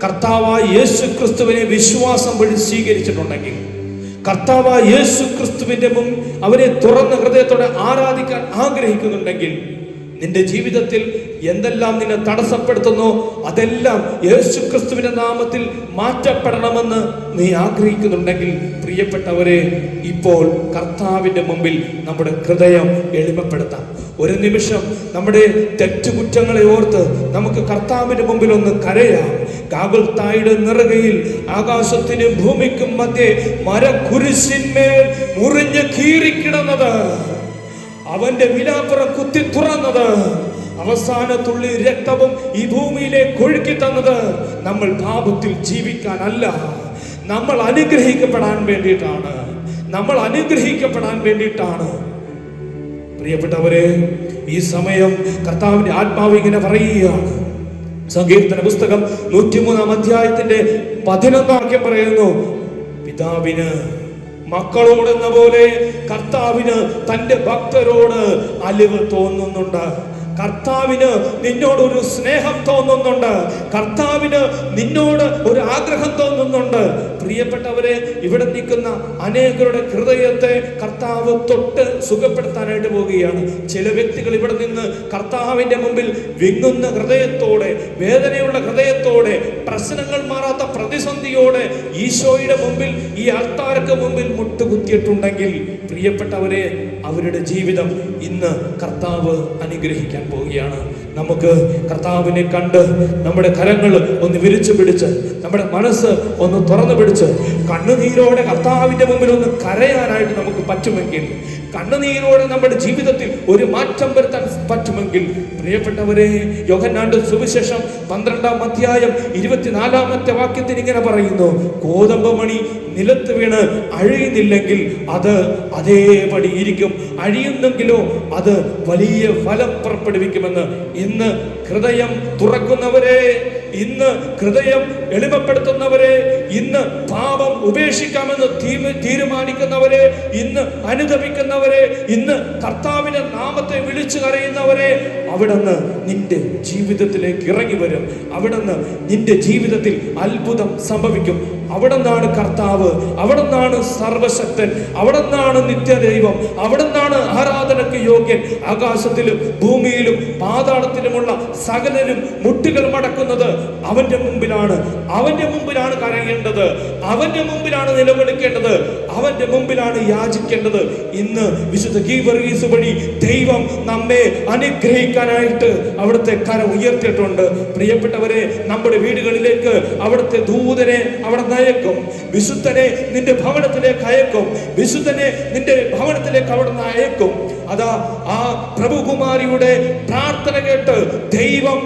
കർത്താവായ യേശു ക്രിസ്തുവിനെ വിശ്വാസം വഴി സ്വീകരിച്ചിട്ടുണ്ടെങ്കിൽ, കർത്താവായ യേശു ക്രിസ്തുവിന്റെ മുൻ അവനെ തുറന്ന ഹൃദയത്തോടെ ആരാധിക്കാൻ ആഗ്രഹിക്കുന്നുണ്ടെങ്കിൽ, നിന്റെ ജീവിതത്തിൽ എന്തെല്ലാം നിന്നെ തടസ്സപ്പെടുത്തുന്നോ അതെല്ലാം യേശു ക്രിസ്തുവിന്റെ നാമത്തിൽ മാറ്റപ്പെടണമെന്ന് നീ ആഗ്രഹിക്കുന്നുണ്ടെങ്കിൽ, പ്രിയപ്പെട്ടവരെ, ഇപ്പോൾ കർത്താവിന്റെ മുമ്പിൽ നമ്മുടെ ഹൃദയം എളിമപ്പെടുത്താം. ഒരു നിമിഷം നമ്മുടെ തെറ്റുകുറ്റങ്ങളെ ഓർത്ത് നമുക്ക് കർത്താവിന്റെ മുമ്പിൽ ഒന്ന് കരയാം. ഗാഗുൽത്തായുടെ നിറകയിൽ ആകാശത്തിനും ഭൂമിക്കും മധ്യേ മരക്കുരിശിന്മേൽ മുറിഞ്ഞ് കീറിക്കിടന്നത്, അവന്റെ വിലാപ്പുറം കുത്തി തുറന്നത്, അവസാന തുള്ളി രക്തവും ഈ ഭൂമിയിലേക്ക് ഒഴുക്കി തന്നത് നമ്മൾ പാപത്തിൽ ജീവിക്കാനല്ല, നമ്മൾ അനുഗ്രഹിക്കപ്പെടാൻ വേണ്ടിയിട്ടാണ്. നമ്മൾ അനുഗ്രഹിക്കപ്പെടാൻ വേണ്ടിയിട്ടാണ്. പ്രിയപ്പെട്ടവരെ, ഈ സമയം കർത്താവിന്റെ ആത്മാവ് ഇങ്ങനെ പറയുകയാണ്. സങ്കീർത്തന പുസ്തകം 103 അധ്യായത്തിന്റെ 11 വാക്യം പറയുന്നു, പിതാവിന് മക്കളോടെന്ന പോലെ കർത്താവിന് തന്റെ ഭക്തരോട് അലിവ് തോന്നുന്നുണ്ട്. കർത്താവിന് നിന്നോടൊരു സ്നേഹം തോന്നുന്നുണ്ട്. കർത്താവിന് നിന്നോട് ഒരു ആഗ്രഹം തോന്നുന്നുണ്ട്. പ്രിയപ്പെട്ടവരെ, ഇവിടെ നിൽക്കുന്ന അനേകരുടെ ഹൃദയത്തെ കർത്താവ് തൊട്ട് സുഖപ്പെടുത്താനായിട്ട് പോവുകയാണ്. ചില വ്യക്തികൾ ഇവിടെ നിന്ന് കർത്താവിന്റെ മുമ്പിൽ വിങ്ങുന്ന ഹൃദയത്തോടെ, വേദനയുള്ള ഹൃദയത്തോടെ, പ്രശ്നങ്ങൾ മാറാത്ത പ്രതിസന്ധിയോടെ ഈശോയുടെ മുമ്പിൽ, ഈ ആൾത്താർക്ക് മുമ്പിൽ മുട്ടുകുത്തിയിട്ടുണ്ടെങ്കിൽ, പ്രിയപ്പെട്ടവരെ, അവരുടെ ജീവിതം ഇന്ന് കർത്താവ് അനുഗ്രഹിക്കാൻ പോവുകയാണ്. നമുക്ക് കർത്താവിനെ കണ്ട് നമ്മുടെ കരങ്ങൾ ഒന്ന് വിരിച്ചു പിടിച്ച്, നമ്മുടെ മനസ്സ് ഒന്ന് തുറന്നു പിടിച്ച്, കണ്ണുനീരോടെ കർത്താവിന്റെ മുമ്പിൽ ഒന്ന് കരയാനായിട്ട് നമുക്ക് പറ്റുമെങ്കിൽ, കണ്ണുനീരോടെ നമ്മുടെ ജീവിതത്തിൽ ഒരു മാറ്റം വരുത്താൻ പറ്റുമെങ്കിൽ, പ്രിയപ്പെട്ടവരെ, യോഹന്നാന്റെ സുവിശേഷം 12 അധ്യായം 24 വാക്യത്തിൽ ഇങ്ങനെ പറയുന്നു, കോതമ്പ് മണി നിലത്ത് വീണ് അഴിയുന്നില്ലെങ്കിൽ അത് അതേപടി ഇരിക്കും, അഴിയുന്നെങ്കിലോ അത് വലിയ ഫലം പുറപ്പെടുവിക്കുമെന്ന്. ഇന്ന് ഹൃദയം തുറക്കുന്നവരെ, ഇന്ന് ഹൃദയം എളിമപ്പെടുത്തുന്നവരെ, ഇന്ന് പാപം ഉപേക്ഷിക്കാമെന്ന് തീരുമാനിക്കുന്നവരെ, ഇന്ന് അനുദപിക്കുന്നവരെ, ഇന്ന് കർത്താവിന്റെ നാമത്തെ വിളിച്ചു കരയുന്നവരെ, അവിടുന്ന് നിന്റെ ജീവിതത്തിലേക്ക് ഇറങ്ങി വരും. അവിടുന്ന് നിന്റെ ജീവിതത്തിൽ അത്ഭുതം സംഭവിക്കും. അവിടുന്നാണ് കർത്താവ്, അവിടുന്നാണ് സർവശക്തൻ, അവിടുന്നാണ് നിത്യദൈവം, അവിടുന്നാണ് ആരാധനയ്ക്ക് യോഗ്യൻ. ആകാശത്തിലും ഭൂമിയിലും പാതാളത്തിലുമുള്ള സകലരും മുട്ടുകൾ മടക്കുന്നത് അവന്റെ മുമ്പിലാണ്. അവന്റെ മുമ്പിലാണ് കരയേണ്ടത്, അവന്റെ മുമ്പിലാണ് നിലവിളിക്കേണ്ടത്, അവന്റെ മുമ്പിലാണ് യാചിക്കേണ്ടത്. ഇന്ന് വിശുദ്ധ ഗീവർഗീസ് വഴി ദൈവം നമ്മെ അനുഗ്രഹിക്കാനായിട്ട് അവിടുത്തെ കരം ഉയർത്തിയിട്ടുണ്ട്. പ്രിയപ്പെട്ടവരെ, നമ്മുടെ വീടുകളിലേക്ക് അവിടുത്തെ ദൂതനെ അവിടെ അയക്കും. വിശുദ്ധനെ നിന്റെ ഭവനത്തിലേക്ക് അയക്കും. വിശുദ്ധനെ നിന്റെ ഭവനത്തിലേക്ക് അവിടുന്ന് അയക്കും. അതാ, ആ പ്രഭുകുമാരിയുടെ പ്രാർത്ഥന കേട്ട് ദൈവം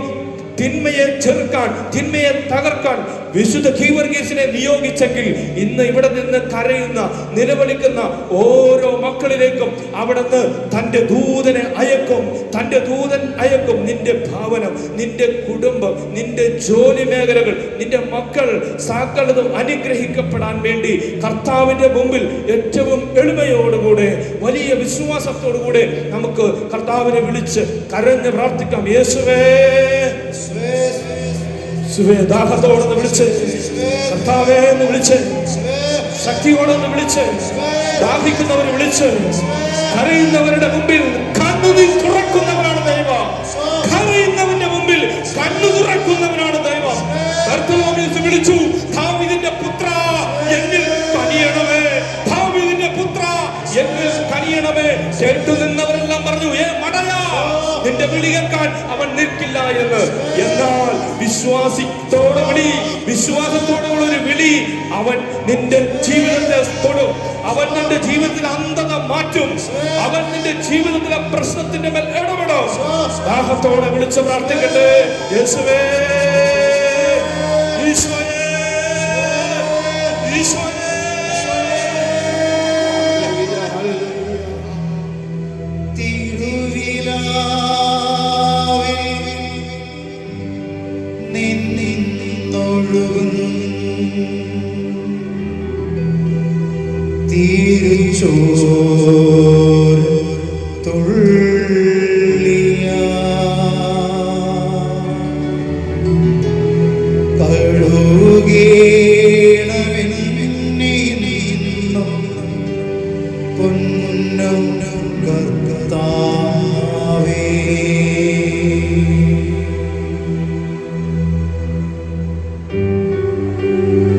തിന്മയെ ചെറുക്കാൻ, തിന്മയെ തകർക്കാൻ വിശുദ്ധ ഗീവർഗീസിനെ നിയോഗിച്ചെങ്കിൽ, ഇന്ന് ഇവിടെ നിന്ന് കരയുന്ന, നിലവിളിക്കുന്ന ഓരോ മക്കളിലേക്കും അവിടുന്ന് തന്റെ ദൂതനെ അയക്കും. തന്റെ ദൂതൻ അയക്കും. നിന്റെ ഭവനം, നിന്റെ കുടുംബം, നിന്റെ ജോലി മേഖലകൾ, നിന്റെ മക്കൾ സകലതും അനുഗ്രഹിക്കപ്പെടാൻ വേണ്ടി കർത്താവിന്റെ മുമ്പിൽ ഏറ്റവും എളിമയോടുകൂടെ, വലിയ വിശ്വാസത്തോടുകൂടെ നമുക്ക് കർത്താവിനെ വിളിച്ച് കരഞ്ഞ് പ്രാർത്ഥിക്കാം. യേശുവേ, ദാഹത്തോടൊന്ന് വിളിച്ച്, കർത്താവേ എന്ന് വിളിച്ച്, ശക്തിയോടൊന്ന് വിളിച്ച്, ദാഹിക്കുന്നവരെ വിളിച്ച്, കരയുന്നവരുടെ മുമ്പിൽ കണ്ണുനീർ തുറക്കുന്നവനാണ് ദൈവം. കരയുന്നവന്റെ മുമ്പിൽ കണ്ണു തുറക്കുന്നവനാണ് ദൈവം. ബർത്തലോമേസ് വിളിച്ചു, ദാവീദിന്റെ പുത്ര എന്നിൽ കനിയണമേ, ദാവീദിന്റെ പുത്ര എന്നിൽ കനിയണമേ. കേട്ടു നിന്നവരെല്ലാം പറഞ്ഞു, മടയാ, നിന്റെ വിളി കേൾക്കാൻ അവൻ നിൽക്കില്ല എന്ന്. എന്നാൽ വിശ്വാസത്തോടുള്ള ഒരു വിളി അവൻ നിന്റെ ജീവിതത്തെ തൊടും. അവൻ നിന്റെ ജീവിതത്തിൽ അന്ധത മാറ്റും. അവൻ നിന്റെ ജീവിതത്തിലെ പ്രശ്നത്തിന്റെ മേൽ ഇടപെടും. ദാഹത്തോടെ വിളിച്ച് പ്രാർത്ഥിക്കട്ടെ. യേശുവേ, ഈശോയേ, ഈശോയേ.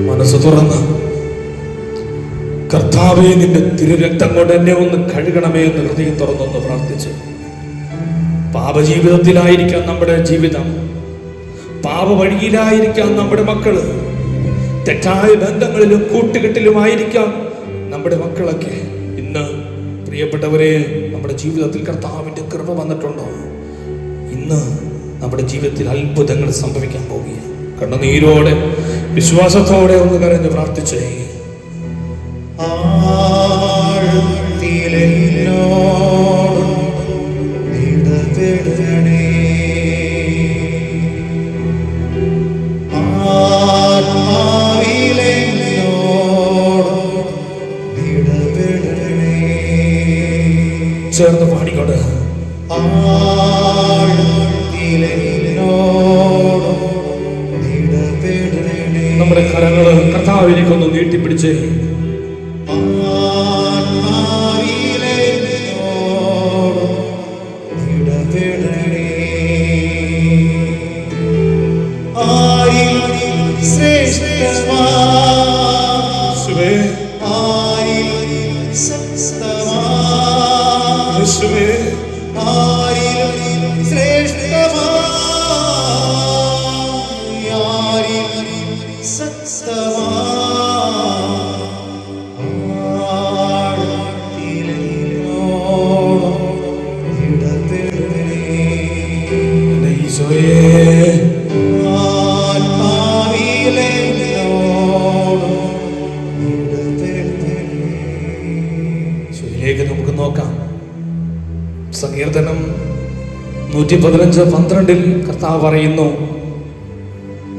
മനസ്സ് തുറന്ന്, കർത്താവേ, നിന്റെ തിരുരക്തം കൊണ്ട് എന്നെ ഒന്ന് കഴുകണമേ എന്ന് ഹൃദയം തുറന്നൊന്ന് പ്രാർത്ഥിച്ചു. പാപജീവിതത്തിലായിരിക്കാം നമ്മുടെ ജീവിതം, പാപ വഴിയിലായിരിക്കാം നമ്മുടെ മക്കള്, തെറ്റായ ബന്ധങ്ങളിലും കൂട്ടുകെട്ടിലുമായിരിക്കാം നമ്മുടെ മക്കളൊക്കെ. ഇന്ന് പ്രിയപ്പെട്ടവരെ, നമ്മുടെ ജീവിതത്തിൽ കർത്താവിന്റെ കൃപ വന്നിട്ടുണ്ടോ? ഇന്ന് നമ്മുടെ ജീവിതത്തിൽ അത്ഭുതങ്ങൾ സംഭവിക്കാൻ പോവുകയാണ്. കണ്ണുനീരോടെ വിശ്വാസത്തോടെ ഒന്ന് കരഞ്ഞ് പ്രാർത്ഥിച്ചേ. ചേർന്ന് പാടിക്കൊണ്ട് നമ്മുടെ കരങ്ങള് കർത്താവിലേക്കൊന്ന് നീട്ടിപ്പിടിച്ചേ. നമുക്ക് നോക്കാം. സങ്കീർത്തനം 115:12 കർത്താവ് പറയുന്നു,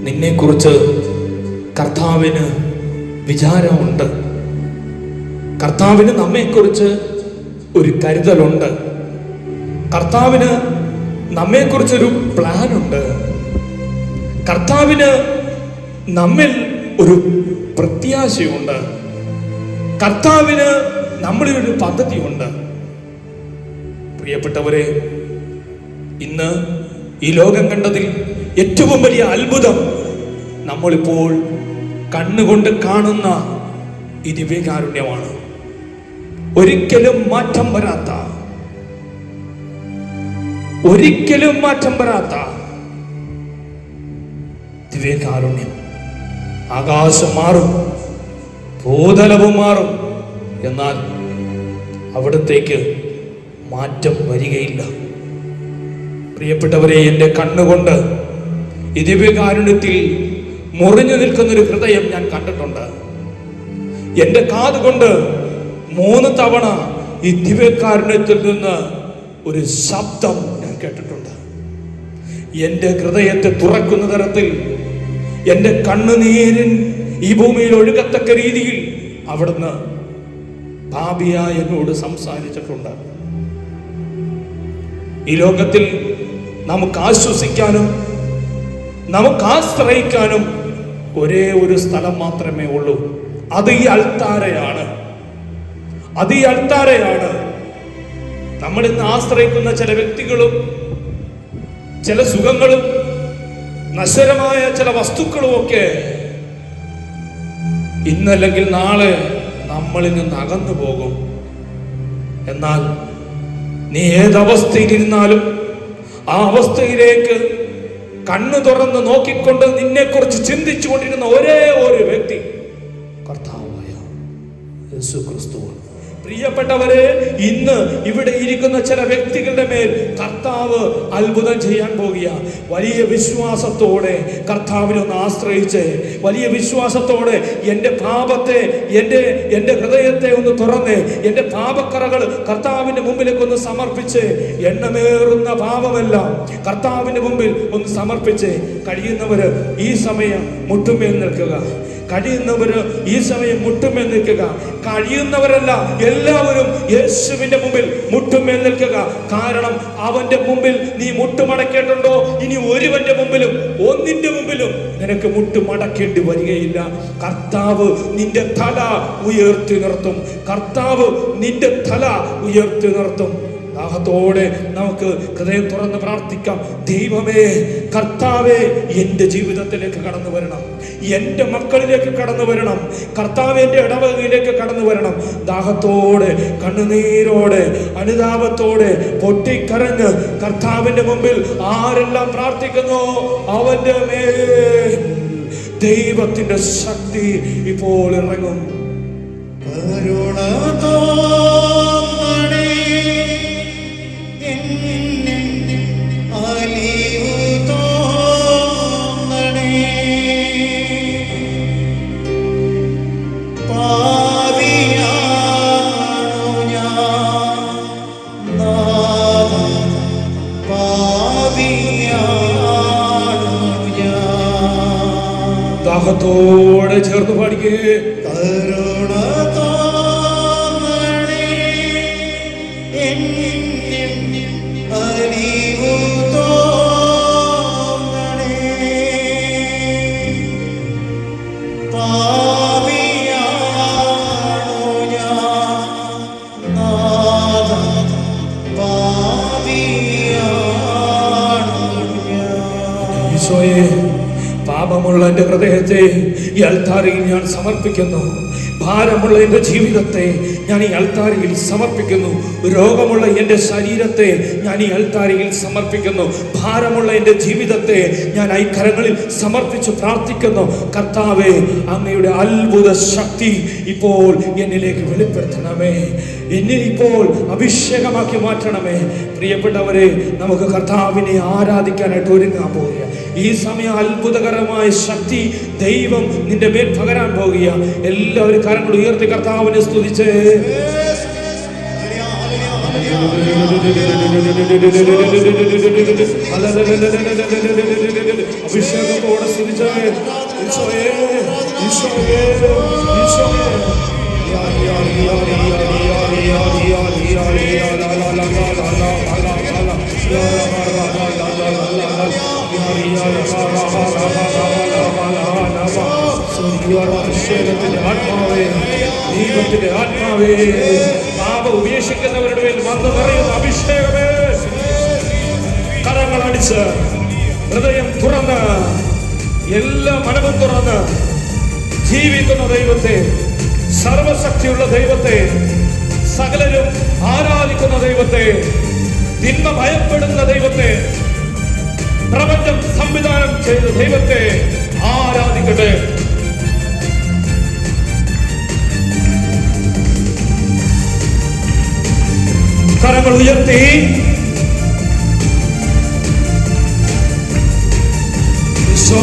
നിന്നെക്കുറിച്ച് കർത്താവിന് വിചാരമുണ്ട്. കർത്താവിന് നമ്മെക്കുറിച്ച് ഒരു കരുതലുണ്ട്. കർത്താവിന് നമ്മെക്കുറിച്ചൊരു പ്ലാനുണ്ട്. കർത്താവിന് നമ്മിൽ ഒരു പ്രത്യാശയുണ്ട്. കർത്താവിന് നമ്മളിൽ ഒരു പദ്ധതിയുണ്ട്. പ്രിയപ്പെട്ടവരെ, ഇന്ന് ഈ ലോകം കണ്ടതിൽ ഏറ്റവും വലിയ അത്ഭുതം നമ്മളിപ്പോൾ കണ്ണുകൊണ്ട് കാണുന്ന ഈ ദിവ്യകാരുണ്യമാണ്. ഒരിക്കലും മാറ്റം വരാത്ത, ഒരിക്കലും മാറ്റം വരാത്ത ദിവ്യകാരുണ്യം. ആകാശം മാറും, ഭൂതലവും മാറും, എന്നാൽ അവിടത്തേക്ക് മാറ്റം വരികയില്ല. പ്രിയപ്പെട്ടവരെ, എൻ്റെ കണ്ണുകൊണ്ട് ഈ ദിവ്യകാരുണ്യത്തിൽ മുറിഞ്ഞു നിൽക്കുന്നൊരു ഹൃദയം ഞാൻ കണ്ടിട്ടുണ്ട്. എൻ്റെ കാതുകൊണ്ട് 3 തവണ ഈ ദിവ്യകാരുണ്യത്തിൽ നിന്ന് ഒരു ശബ്ദം ഞാൻ കേട്ടിട്ടുണ്ട്. എൻ്റെ ഹൃദയത്തെ തുറക്കുന്ന തരത്തിൽ, എൻ്റെ കണ്ണുനീരിൻ ഈ ഭൂമിയിൽ ഒഴുകത്തക്ക രീതിയിൽ അവിടുന്ന് പാപിയായ എന്നോട് സംസാരിച്ചിട്ടുണ്ട്. ഈ ലോകത്തിൽ നമുക്ക് ആശ്വസിക്കാനും നമുക്ക് ആശ്രയിക്കാനും ഒരേ ഒരു സ്ഥലം മാത്രമേ ഉള്ളൂ. അത് ഈ അൾത്താരയാണ്. അത് ഈ അൾത്താരയാണ്. നമ്മൾ ഇന്ന് ആശ്രയിക്കുന്ന ചില വ്യക്തികളും ചില സുഖങ്ങളും നശ്വരമായ ചില വസ്തുക്കളും ഒക്കെ ഇന്നല്ലെങ്കിൽ നാളെ നമ്മളിൽ നിന്ന് അകന്നു പോകും. എന്നാൽ നീ ഏതവസ്ഥയിലിരുന്നാലും ആ അവസ്ഥയിലേക്ക് കണ്ണു തുറന്ന് നോക്കിക്കൊണ്ട് നിന്നെക്കുറിച്ച് ചിന്തിച്ചു കൊണ്ടിരുന്ന ഒരേ ഒരു വ്യക്തി കർത്താവായ യേശു ക്രിസ്തു. പ്രിയപ്പെട്ടവരെ, ഇന്ന് ഇവിടെ ഇരിക്കുന്ന ചില വ്യക്തികളുടെ മേൽ കർത്താവ് അത്ഭുതം ചെയ്യാൻ പോകുക. വലിയ വിശ്വാസത്തോടെ കർത്താവിനെ ഒന്ന് ആശ്രയിച്ച്, വലിയ വിശ്വാസത്തോടെ എൻ്റെ പാപത്തെ, എൻ്റെ ഹൃദയത്തെ ഒന്ന് തുറന്ന്, എൻ്റെ പാപക്കറകൾ കർത്താവിൻ്റെ മുമ്പിലേക്ക് ഒന്ന് സമർപ്പിച്ച്, എണ്ണമേറുന്ന പാപമെല്ലാം കർത്താവിൻ്റെ മുമ്പിൽ ഒന്ന് സമർപ്പിച്ച്, കഴിയുന്നവര് ഈ സമയം മുട്ടുമേൽ നിൽക്കുക. കഴിയുന്നവര് ഈ സമയം മുട്ടുമേൽ നിൽക്കുക. കഴിയുന്നവരല്ല, എല്ലാവരും യേശുവിന്റെ മുമ്പിൽ മുട്ടുമേൽ നിൽക്കുക. കാരണം അവന്റെ മുമ്പിൽ നീ മുട്ടുമടക്കേണ്ടുണ്ടോ? ഇനി ഒരുവന്റെ മുമ്പിലും, ഒന്നിന്റെ മുമ്പിലും നിനക്ക് മുട്ടുമടക്കേണ്ടി വരികയില്ല. കർത്താവ് നിന്റെ തല ഉയർത്തി നിർത്തും. കർത്താവ് നിന്റെ തല ഉയർത്തി നിർത്തും. ദാഹത്തോടെ നമുക്ക് ഹൃദയം തുറന്ന് പ്രാർത്ഥിക്കാം. ദൈവമേ, കർത്താവേ, എൻ്റെ ജീവിതത്തിലേക്ക് കടന്നു വരണം. എൻ്റെ മക്കളിലേക്ക് കടന്നു വരണം. കർത്താവേ, എൻ്റെ ഇടവകയിലേക്ക് കടന്നു വരണം. ദാഹത്തോടെ, കണ്ണുനീരോടെ, അനുതാപത്തോടെ, പൊട്ടിക്കരഞ്ഞ് കർത്താവിൻ്റെ മുമ്പിൽ ആരെല്ലാം പ്രാർത്ഥിക്കുന്നു, അവൻ്റെ മേൽ ദൈവത്തിൻ്റെ ശക്തി ഇപ്പോൾ ഇറങ്ങും. അലിവു തോന്നണേ ഉത്സാഹത്തോടെ ചേർന്ന് പാടിക്കേ. കരുണ തോന്നണേ എന്നിൽ അലിവു തോന്നണേ. പാപിയാണോ ഞാൻ നാഥാ, പാപിയാണോ ഞാൻ. ഈശോയെ, പാപമുള്ള എൻ്റെ ഹൃദയത്തെ ഈ അൾത്താരയിൽ ഞാൻ സമർപ്പിക്കുന്നു. ഭാരമുള്ള എൻ്റെ ജീവിതത്തെ ഞാൻ ഈ അൾത്താരയിൽ സമർപ്പിക്കുന്നു. രോഗമുള്ള എൻ്റെ ശരീരത്തെ ഞാൻ ഈ അൾത്താരയിൽ സമർപ്പിക്കുന്നു. ഭാരമുള്ള എൻ്റെ ജീവിതത്തെ ഞാൻ ഈ കരങ്ങളിൽ സമർപ്പിച്ച് പ്രാർത്ഥിക്കുന്നു. കർത്താവേ, അങ്ങയുടെ അത്ഭുത ശക്തി ഇപ്പോൾ എന്നിലേക്ക് വെളിപ്പെടുത്തണമേ. എന്നെ ഇപ്പോൾ അഭിഷേകമാക്കി മാറ്റണമേ. പ്രിയപ്പെട്ടവരെ, നമുക്ക് കർത്താവിനെ ആരാധിക്കാനായിട്ട് ഒരുങ്ങാൻ പോവുക. ഈ സമയം അത്ഭുതകരമായ ശക്തി ദൈവം നിന്റെ മേൽ പകരാൻ പോകുക. എല്ലാവരും കരങ്ങൾ ഉയർത്തി കർത്താവിനെ സ്തുതിച്ച് അഭിഷേകത്തോടെ സ്തുതിച്ച് ഈശോയേ, ഈശോയേ, ഈശോയേ. അഭിഷേകത്തിന്റെ ആത്മാവേ, ദൈവത്തിന്റെ ആത്മാവേ, പാപം ഉപേക്ഷിക്കുന്നവരുടെ മേൽ വന്നു നിറയുന്ന അഭിഷേകമേ, കരങ്ങളടിച്ച് ഹൃദയം തുറന്ന് എല്ലാ മനവും തുറന്ന് ജീവിക്കുന്ന ദൈവത്തെ, സർവശക്തിയുള്ള ദൈവത്തെ, സകലരും ആരാധിക്കുന്ന ദൈവത്തെ, തിന്മ ഭയപ്പെടുന്ന ദൈവത്തെ, പ്രപഞ്ചം സംവിധാനം ചെയ്ത ദൈവത്തെ ആരാധിക്കട്ടെ. കരങ്ങൾ ഉയർത്തി ഈശോ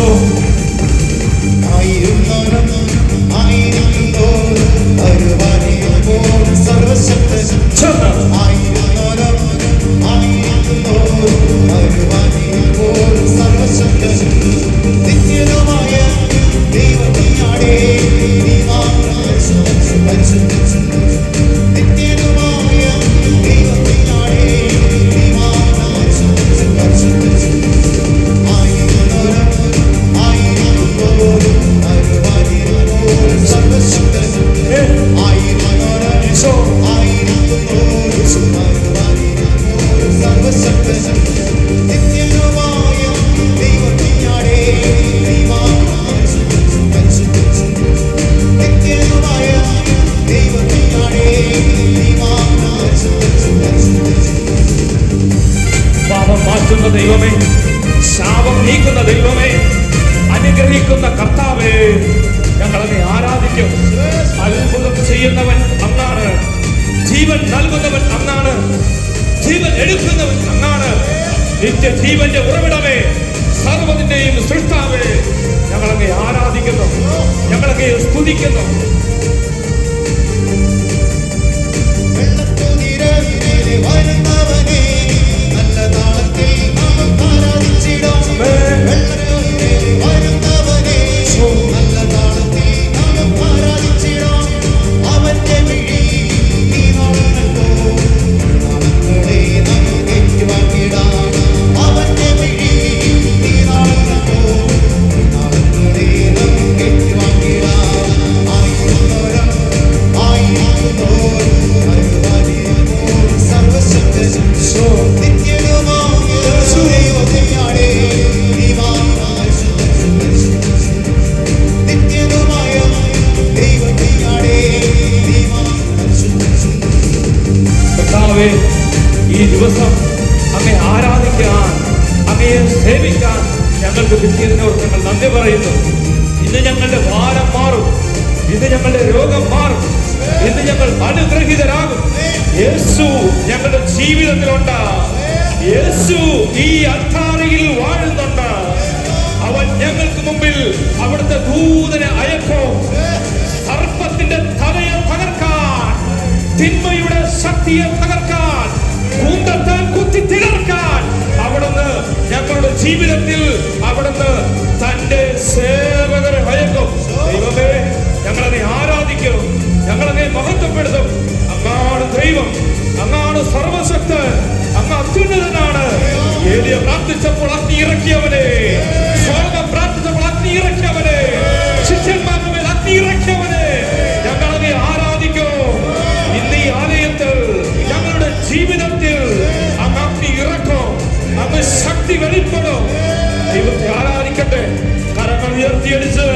ദൈവമേ, ശാപം നീക്കുന്ന ദൈവമേ, അനുഗ്രഹിക്കുന്ന കർത്താവേ, ഞങ്ങളെ ആരാധിക്കും. അത്ഭുതം ചെയ്യുന്നവൻ അങ്ങാണ്, ജീവൻ നൽകുന്നവൻ അങ്ങാണ്, ജീവൻ എടുക്കുന്നവൻ അങ്ങാണ്. നിത്യജീവന്റെ ഉറവിടമേ, സർവ്വതിന്റെയും സൃഷ്ടാവേ, ഞങ്ങളെ ആരാധിക്കുന്നു, ഞങ്ങളെ സ്തുതിക്കുന്നു. ഈ ദിവസം അങ്ങയെ ആരാധിക്കാൻ, അങ്ങയെ സേവിക്കാൻ ഞങ്ങൾക്ക് കിട്ടിയതിനോട് ഞങ്ങൾ നന്ദി പറയുന്നു. ഇന്ന് ഞങ്ങളുടെ ഭാരം മാറും, ഇന്ന് ഞങ്ങളുടെ രോഗം മാറും, ഇന്ന് ഞങ്ങൾ അനുഗ്രഹീതരാകും. യേശു ഞങ്ങളുടെ ജീവിതത്തിലുണ്ട്, യേശു ഈ അൾത്താരയിൽ വാഴുന്നുണ്ട്. അവൻ ഞങ്ങൾക്ക് മുമ്പിൽ അവിടുത്തെ ദൂതനെ അയക്കും. സർപ്പത്തിന്റെ തലയെ തകർക്കാൻ, തിന്മയുടെ ശക്തിയെ തകർക്കാൻ, കൂന്തത്താൽ കുത്തി തികർക്കാൻ അവിടുന്ന് ഞങ്ങളുടെ ജീവിതത്തിൽ അവിടുന്ന് തന്റെ സേവകരെ പ്രാർത്ഥിച്ചപ്പോൾ അഗ്നി ഇറക്കിയവനെ, സ്വർഗ്ഗം പ്രാർത്ഥിച്ചപ്പോൾ അഗ്നി ഇറക്കിയവനെ, ശിഷ്യന്മാരുടെ മേൽ അഗ്നി ഇറക്കിയവനെ ഞങ്ങളെ ആരാധിക്കും. ഇന്ന് ഈ ആലയത്തിൽ ഞങ്ങളുടെ ജീവിതത്തിൽ അങ്ങ് അഗ്നി ഇറക്കും, അങ്ങ് ശക്തി വെളിപ്പെടും. ദൈവത്തെ ആരാധിക്കട്ടെ. കരങ്ങൾ ഉയർത്തിയടിച്ച്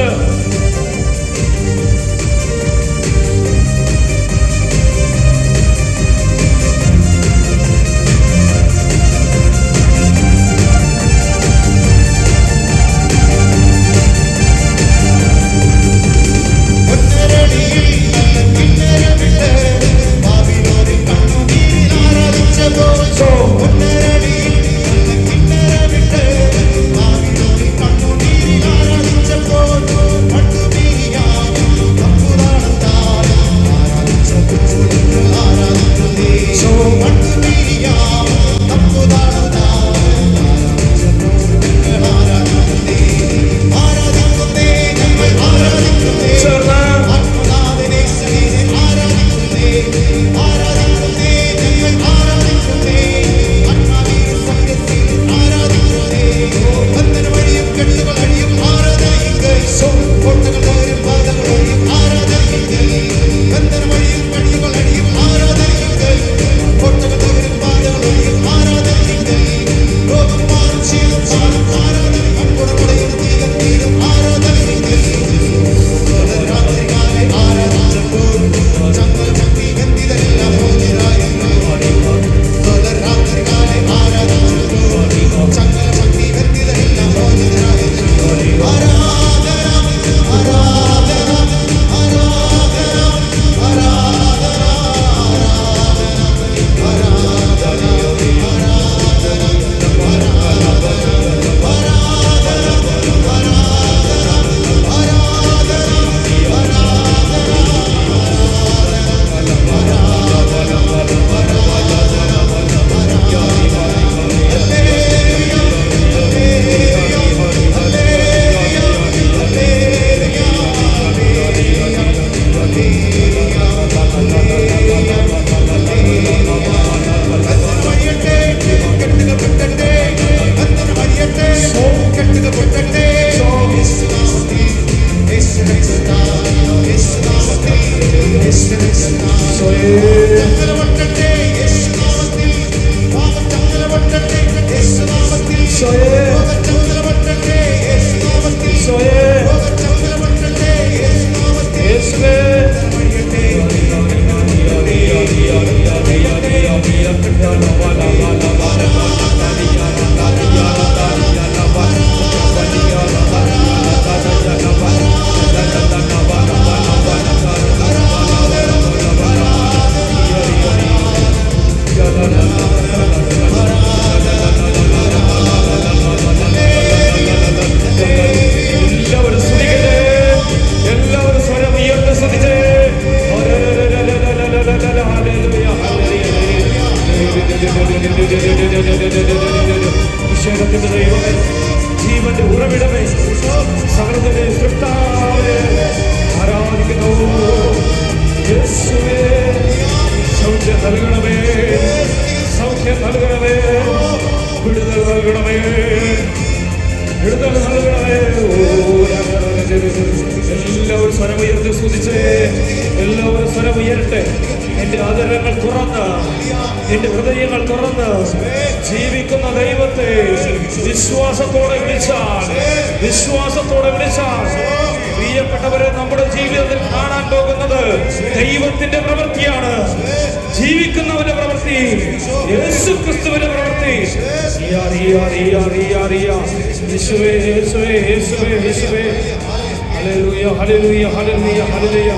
അഭിഷേകത്തിന്റെ ദൈവമേ, ജീവന്റെ ഉറവിടമേ, സകലത്തിന്റെ സൃഷ്ടാവേ, ആരാധിക്കുന്നു. യേശുവേ, സൗഖ്യം നൽകണമേ, സൗഖ്യം നൽകണമേ, വിടുതൽ നൽകണമേ, വിടുതൽ നൽകണമേ. എല്ലാവരും സ്വരമുയർത്തി സ്തുതിച്ചേ, എല്ലാവരും സ്വരമുയരട്ടെ. എന്റെ ആദരങ്ങൾ തുറന്ന്, എന്റെ ഹൃദയങ്ങൾ തുറന്ന് ജീവിക്കുന്ന ദൈവത്തെ വിശ്വാസത്തോടെ വിളിച്ചാൽ, വിശ്വാസത്തോടെ വിളിച്ചാൽ, പ്രിയപ്പെട്ടവരെ, നമ്മുടെ ജീവിതത്തിൽ കാണാൻ പോകുന്നത് ദൈവത്തിന്റെ പ്രവൃത്തിയാണ്. ജീവിക്കുന്നവന്റെ പ്രവൃത്തി, യേശു ക്രിസ്തുവിന്റെ പ്രവൃത്തി. യേശുവേ, യേശുവേ, യേശുവേ, യേശുവേ. ഹല്ലേലൂയ, ഹല്ലേലൂയ, ഹല്ലേലൂയ, ഹല്ലേലൂയ.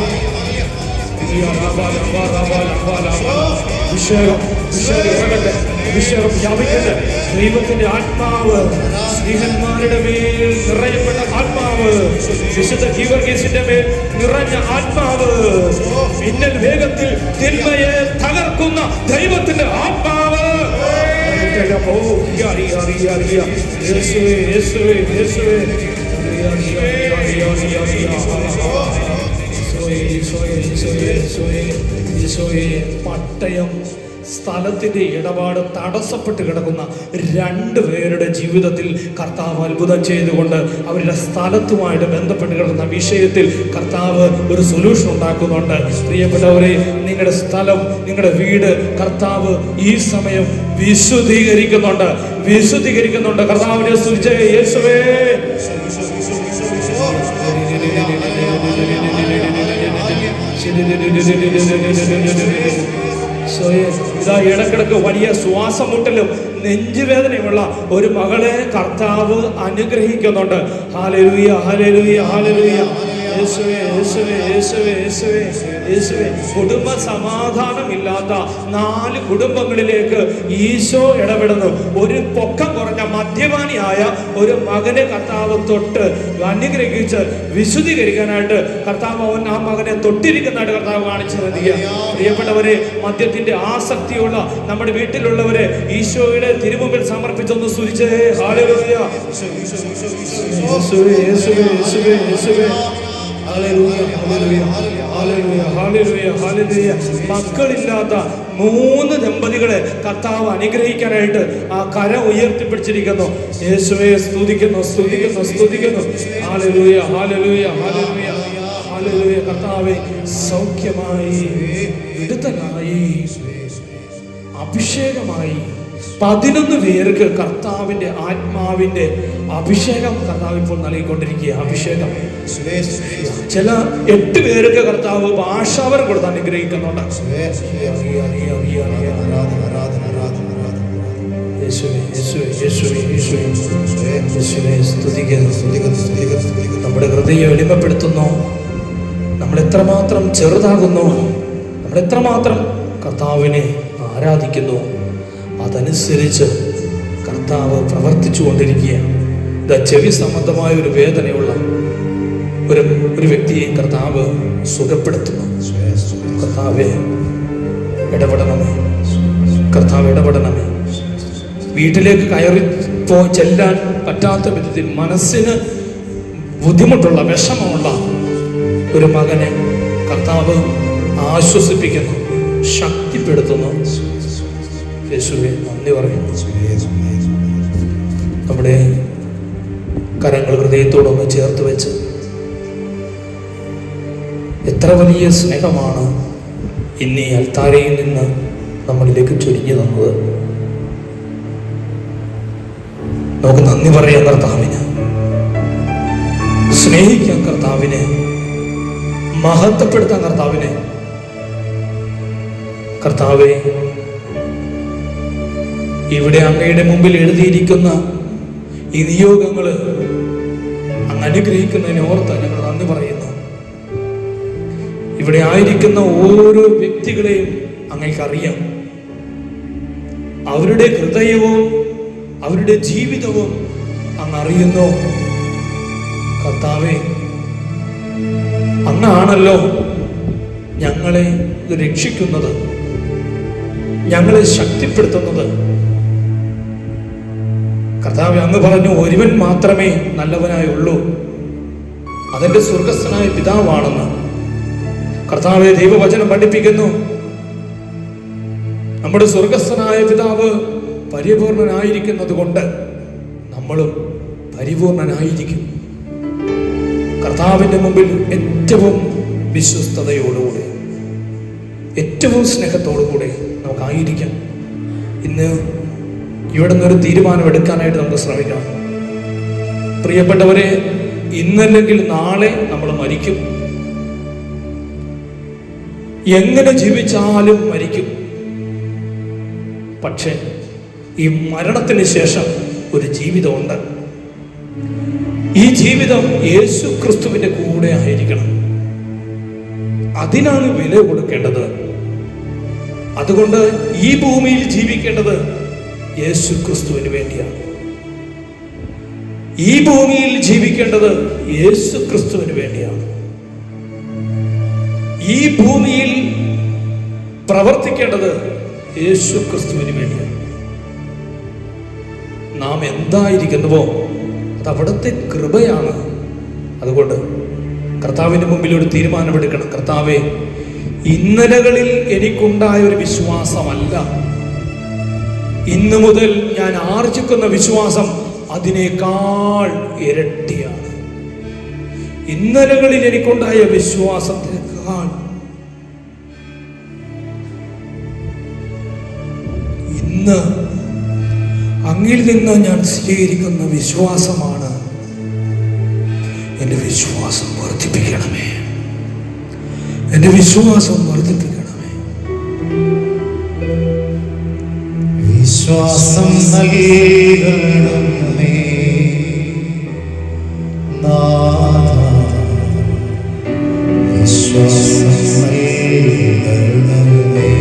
അഭിഷേകം, അഭിഷേകം ഇറങ്ങട്ടെ, അഭിഷേകം വ്യാപിക്കട്ടെ. ദൈവത്തിന്റെ ആത്മാവ് സ്ത്രീഹന്മാരുടെ മേൽ നിറയപ്പെട്ട ആത്മാവ്, വിശുദ്ധ ഗീവർഗീസിന്റെ മേൽ നിറഞ്ഞ ആത്മാവ്, മിന്നൽ വേഗത്തിൽ തിന്മയെ തകർക്കുന്ന ദൈവത്തിന്റെ ആത്മാവ്. പട്ടയം സ്ഥലത്തിന്റെ ഇടപാട് തടസ്സപ്പെട്ട് കിടക്കുന്ന 2 പേരുടെ ജീവിതത്തിൽ കർത്താവ് അത്ഭുതം ചെയ്തുകൊണ്ട് അവരുടെ സ്ഥലത്തുമായിട്ട് ബന്ധപ്പെട്ട് കിടക്കുന്ന വിഷയത്തിൽ കർത്താവ് ഒരു സൊല്യൂഷൻ ഉണ്ടാക്കുന്നുണ്ട്. പ്രിയപ്പെട്ടവരെ, നിങ്ങളുടെ സ്ഥലം, നിങ്ങളുടെ വീട് കർത്താവ് ഈ സമയം വിശുദ്ധീകരിക്കുന്നുണ്ട്. കർത്താവിനെ സ്തുതിച്ചേ, യേശുവേ. ഇതാ ഇടക്കിടക്ക് വലിയ ശ്വാസമുട്ടലും നെഞ്ചുവേദനയുമുള്ള ഒരു മകളെ കർത്താവ് അനുഗ്രഹിക്കുന്നുണ്ട്. ഹല്ലേലൂയ, ഹല്ലേലൂയ, ഹല്ലേലൂയ. യേശുവേ, യേശുവേ, യേശുവേ, യേശുവേ, യേശുവേ. കുടുംബ സമാധാനമില്ലാത്ത 4 കുടുംബങ്ങളിലേക്ക് ഈശോ ഇടപെടുന്നു. ഒരു പൊക്കം കുറഞ്ഞ മദ്യപാനിയായ ഒരു മകനെ കർത്താവ് തൊട്ട് അനുഗ്രഹിച്ച് വിശുദ്ധീകരിക്കാനായിട്ട് കർത്താവ് ആ മകനെ തൊട്ടിരിക്കുന്നതായിട്ട് കർത്താവ് കാണിച്ചു നൽകിയ. പ്രിയപ്പെട്ടവരെ, മദ്യത്തിന്റെ ആസക്തിയുള്ള നമ്മുടെ വീട്ടിലുള്ളവരെ ഈശോയുടെ തിരുമുമ്പിൽ സമർപ്പിച്ചൊന്ന് സ്തുതിച്ചേ. ഹല്ലേലൂയ, യേശുവേ, യേശുവേ, യേശുവേ, യേശുവേ. ഹല്ലേലൂയ, ഹല്ലേലൂയ, ഹല്ലേലൂയ, ഹല്ലേലൂയ, ഹല്ലേലൂയ. മക്കളില്ലാത്ത 3 ദമ്പതികളെ കർത്താവ് അനുഗ്രഹിക്കാനായിട്ട് ആ കരം ഉയർത്തിപ്പിടിച്ചിരിക്കുന്നു. യേശുവേ, സ്തുതിക്കുന്നു, സ്തുതിക്കുന്നു, സ്തുതിക്കുന്നു. ഹല്ലേലൂയ, ഹല്ലേലൂയ, ഹല്ലേലൂയ, ഹല്ലേലൂയ. കർത്താവേ, സൗഖ്യമായി, വിടുതലായി, അഭിഷേകമായി 11 പേർക്ക് കർത്താവിന്റെ ആത്മാവിന്റെ അഭിഷേകം കർത്താവ് ഇപ്പോൾ നൽകിക്കൊണ്ടിരിക്കുക. അഭിഷേകം ചില 8 പേർക്ക് കർത്താവ് ഭാഷാവരം കൊടുത്ത് അനുഗ്രഹിക്കുന്നുണ്ട്. നമ്മുടെ ഹൃദയം എളിമപ്പെടുത്തുന്നു. നമ്മൾ എത്രമാത്രം ചെറുതാകുന്നു, നമ്മൾ എത്രമാത്രം കർത്താവിനെ ആരാധിക്കുന്നു, അതനുസരിച്ച് കർത്താവ് പ്രവർത്തിച്ചു കൊണ്ടിരിക്കുകയാണ്. ചെവി സംബന്ധമായ ഒരു വേദനയുള്ള ഒരു വ്യക്തിയെ കർത്താവ് സുഖപ്പെടുത്തുന്നു. കർത്താവേ, ഇടപെടണമേ, കർത്താവ് ഇടപെടണമേ. വീട്ടിലേക്ക് കയറി ചെല്ലാൻ പറ്റാത്ത വിധത്തിൽ മനസ്സിന് ബുദ്ധിമുട്ടുള്ള, വിഷമമുള്ള ഒരു മകനെ കർത്താവ് ആശ്വസിപ്പിക്കുന്നു, ശക്തിപ്പെടുത്തുന്നു. യേശുവേ, നന്ദി പറയുന്നു. നമ്മുടെ കരങ്ങൾ ഹൃദയത്തോടൊന്ന് ചേർത്ത് വെച്ച്, എത്ര വലിയ സ്നേഹമാണ് ഇന്ന് ഈ അൽത്താരയിൽ നിന്ന് നമ്മളിലേക്ക് ചൊരിഞ്ഞു തന്നത്. നമുക്ക് നന്ദി പറയാം കർത്താവിന്, സ്നേഹിക്കാം കർത്താവിനെ, മഹത്വപ്പെടുത്താം കർത്താവിനെ. കർത്താവേ, ഇവിടെ അങ്ങയുടെ മുമ്പിൽ എഴുതിയിരിക്കുന്ന ഈ നിയോഗങ്ങള് അങ്ങ് അനുഗ്രഹിക്കുന്നതിനെ ഓർത്ത് ഞങ്ങൾ നന്ദി പറയുന്നു. ഇവിടെ ആയിരിക്കുന്ന ഓരോ വ്യക്തികളെയും അങ്ങേക്കറിയാം. അവരുടെ ഹൃദയവും അവരുടെ ജീവിതവും അങ്ങ് അറിയുന്നു. കർത്താവേ, അങ്ങാണല്ലോ ഞങ്ങളെ രക്ഷിക്കുന്നത്, ഞങ്ങളെ ശക്തിപ്പെടുത്തുന്നത്. കർത്താവേ, അങ്ങ് പറഞ്ഞു, ഒരുവൻ മാത്രമേ നല്ലവനായുള്ളൂ, അതെന്റെ സ്വർഗസ്ഥനായ പിതാവാണെന്ന്. കർത്താവേ, ദൈവവചനം പഠിപ്പിക്കുന്നു, നമ്മുടെ സ്വർഗസ്ഥനായ പിതാവ് പരിപൂർണനായിരിക്കുന്നത് കൊണ്ട് നമ്മളും പരിപൂർണനായിരിക്കും. കർത്താവിന്റെ മുമ്പിൽ ഏറ്റവും വിശ്വസ്തയോടുകൂടെ, ഏറ്റവും സ്നേഹത്തോടുകൂടെ നമുക്കായിരിക്കാം. ഇന്ന് ഇവിടെ നിന്നൊരു തീരുമാനം എടുക്കാനായിട്ട് നമുക്ക് ശ്രമിക്കാം. പ്രിയപ്പെട്ടവരെ, ഇന്നല്ലെങ്കിൽ നാളെ നമ്മൾ മരിക്കും. എങ്ങനെ ജീവിച്ചാലും മരിക്കും. പക്ഷെ ഈ മരണത്തിന് ശേഷം ഒരു ജീവിതമുണ്ട്. ഈ ജീവിതം യേശു ക്രിസ്തുവിന്റെ കൂടെ ആയിരിക്കണം. അതിനാണ് വില കൊടുക്കേണ്ടത്. അതുകൊണ്ട് ഈ ഭൂമിയിൽ ജീവിക്കേണ്ടത് യേശു ക്രിസ്തുവിന് വേണ്ടിയാണ്. ഈ ഭൂമിയിൽ ജീവിക്കേണ്ടത് യേശു ക്രിസ്തുവിന് വേണ്ടിയാണ്. ഈ ഭൂമിയിൽ പ്രവർത്തിക്കേണ്ടത് യേശു ക്രിസ്തുവിന് വേണ്ടിയാണ്. നാം എന്തായിരിക്കുന്നുവോ അത് അവിടുത്തെ കൃപയാണ്. അതുകൊണ്ട് കർത്താവിന്റെ മുമ്പിൽ ഒരു തീരുമാനമെടുക്കണം. കർത്താവേ, ഇന്നലകളിൽ എനിക്കുണ്ടായ ഒരു വിശ്വാസമല്ല, ഇന്നു മുതൽ ഞാൻ ആർജിക്കുന്ന വിശ്വാസം അതിനേക്കാൾ ഇരട്ടിയാണ്. ഇന്നലകളിൽ എനിക്കുണ്ടായ വിശ്വാസത്തേക്കാൾ ഇന്ന് അങ്ങിൽ നിന്ന് ഞാൻ സ്വീകരിക്കുന്ന വിശ്വാസമാണ്. എൻ്റെ വിശ്വാസം വർദ്ധിപ്പിക്കണമേ, എൻ്റെ വിശ്വാസം വർദ്ധിപ്പിക്കണമേ. വിശ്വാസം നൽകണമേ നാഥ, വിശ്വാസം നൽകണമേ.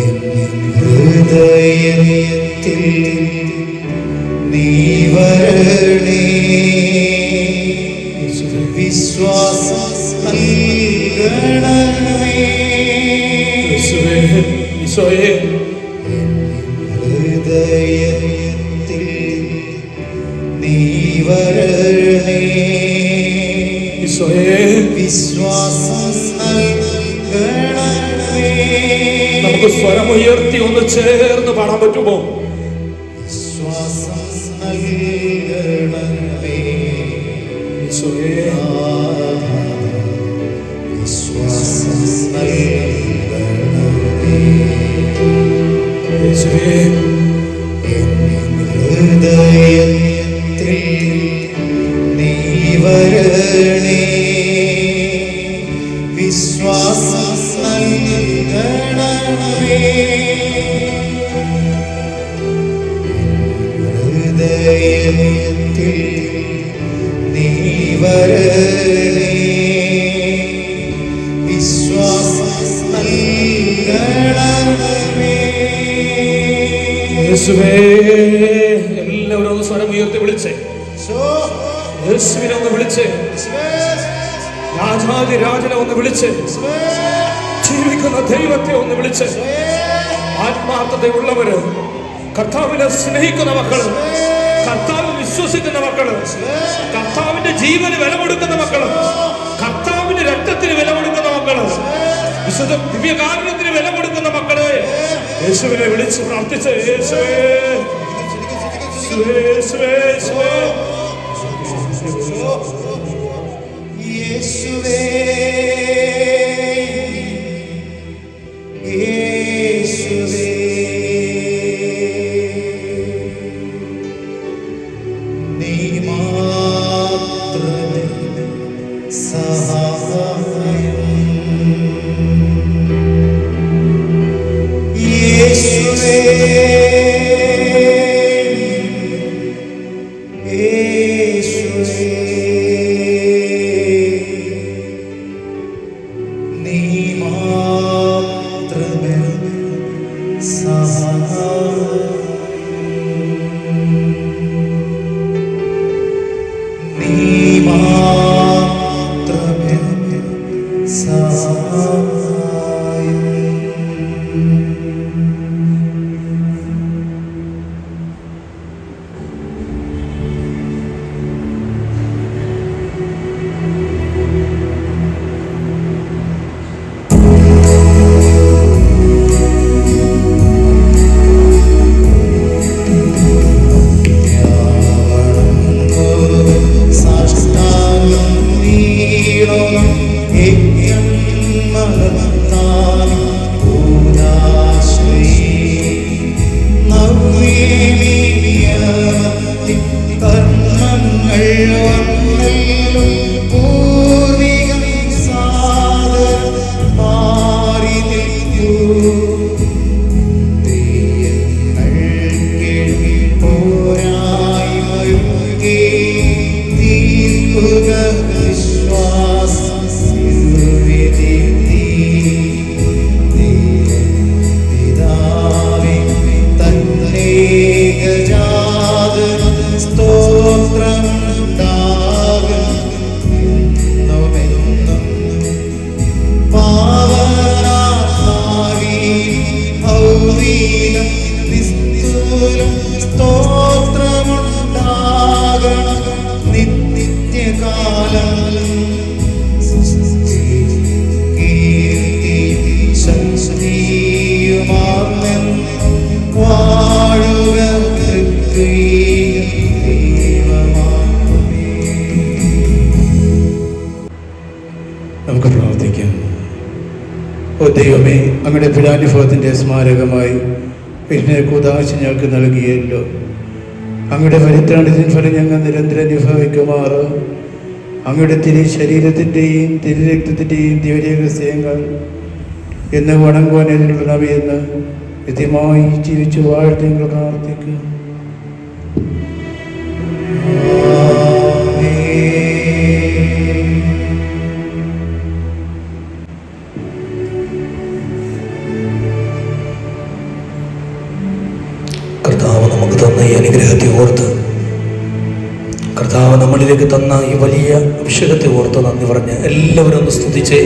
എൻ ഹൃദയത്തിൽ നീ വരണേ, വിശ്വാസം നൽകണമേ. ഈശോയെ, ഹൃദയത്തിൽ നീ വരണേ, ഈശോയെ, വിശ്വാസം നൽകണമേ. നമുക്ക് സ്വരമുയർത്തി ഒന്ന് ചേർന്ന് പാടാൻ പറ്റുമോ? വിശ്വാസം നൽകണമേ ഈശോയെ, വിശ്വാസം നൽകണമേ. ഈശോയെ, ഹൃദയത്തിൽ നീ വരണേ, വിശ്വാസം നൽകണമേ. ഹൃദയത്തിൽ നീ വരണേ, വിശ്വാസം നൽകണമേ. യേശുവേ, എല്ലാവരും ഒന്ന് സ്വരം ഉയർത്തി വിളിച്ചേ, യേശുവിനെ ഒന്ന് വിളിച്ചേ, രാജാതി രാജനെ ഒന്ന് വിളിച്ചേ, ജീവിക്കുന്ന ദൈവത്തെ ഒന്ന് വിളിച്ചേ. ആത്മാർത്ഥതയുള്ളവര്, കർത്താവിനെ സ്നേഹിക്കുന്ന മക്കള്, കർത്താവ് വിശ്വസിക്കുന്ന മക്കള്, കർത്താവിന്റെ ജീവന് വില കൊടുക്കുന്ന മക്കള്, കർത്താവിന്റെ രക്തത്തിന് വില കൊടുക്കുന്ന മക്കള്, വിശുദ്ധ ദിവ്യകാരുണ്യത്തിന് വില കൊടുക്കുന്ന മക്കളെ യേശുവിനെ വിളിച്ച് പ്രാർത്ഥിച്ച്, യേശുവേ, യേശുവേ, യേശുവേ, യേശുവേ, യേശുവേ, നീ മാത്രമേ സഹായം. യേശുവേ, യേശുവേ, നീ മാത്രമേ സഹായം. നീ മാത്രമേ സഹായം. സ്തോത്രമുണ്ടാകണം നിത്യകാലം. ഓ ദൈവമേ, അങ്ങയുടെ പീഡാനുഭവത്തിൻ്റെ സ്മാരകമായി വിഷ്ണുവിനെ കൂതാശ ഞങ്ങൾക്ക് നൽകിയല്ലോ. അങ്ങയുടെ പരിത്രാണത്തിൻ ഫലം ഞങ്ങൾ നിരന്തരം അനുഭവിക്കുമാറ് അങ്ങയുടെ തിരു ശരീരത്തിൻ്റെയും തിരുരക്തത്തിൻ്റെയും ദിവ്യരഹസ്യങ്ങൾ എന്ന് വണങ്ങുവാനെന്ന് കൃത്യമായി ജീവിച്ചു വാഴ്ത്തി ഞങ്ങൾ പ്രാർത്ഥിക്കും. കർത്താവ് നമുക്ക് തന്ന ഈ അനുഗ്രഹത്തെ ഓർത്ത്, കർത്താവ് നമ്മളിലേക്ക് തന്ന ഈ വലിയ അഭിഷേകത്തെ ഓർത്ത് നന്ദി പറഞ്ഞ് എല്ലാവരും ഒന്ന് സ്തുതിച്ചേ.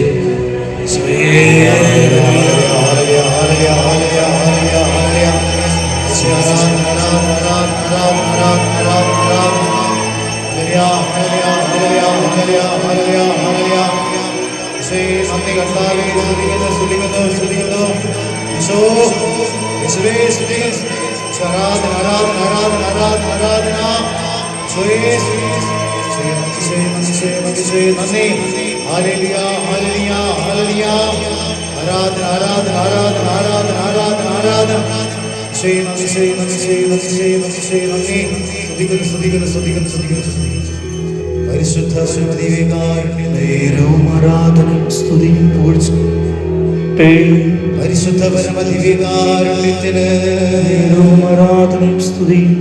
പരിശുദ്ധ ആരാധനയും സ്തുതിയും പരിശുദ്ധ പരമദിവ്യകാരുണ്യത്തിന് ആരാധനയും സ്തുതിയും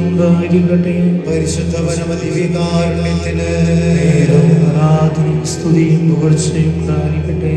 ഉണ്ടായിരിക്കട്ടെ. പരിശുദ്ധ പരമദിവ്യകാരുണ്യത്തിന് ആരാധനയും സ്തുതിയും ഉണ്ടായിരിക്കട്ടെ.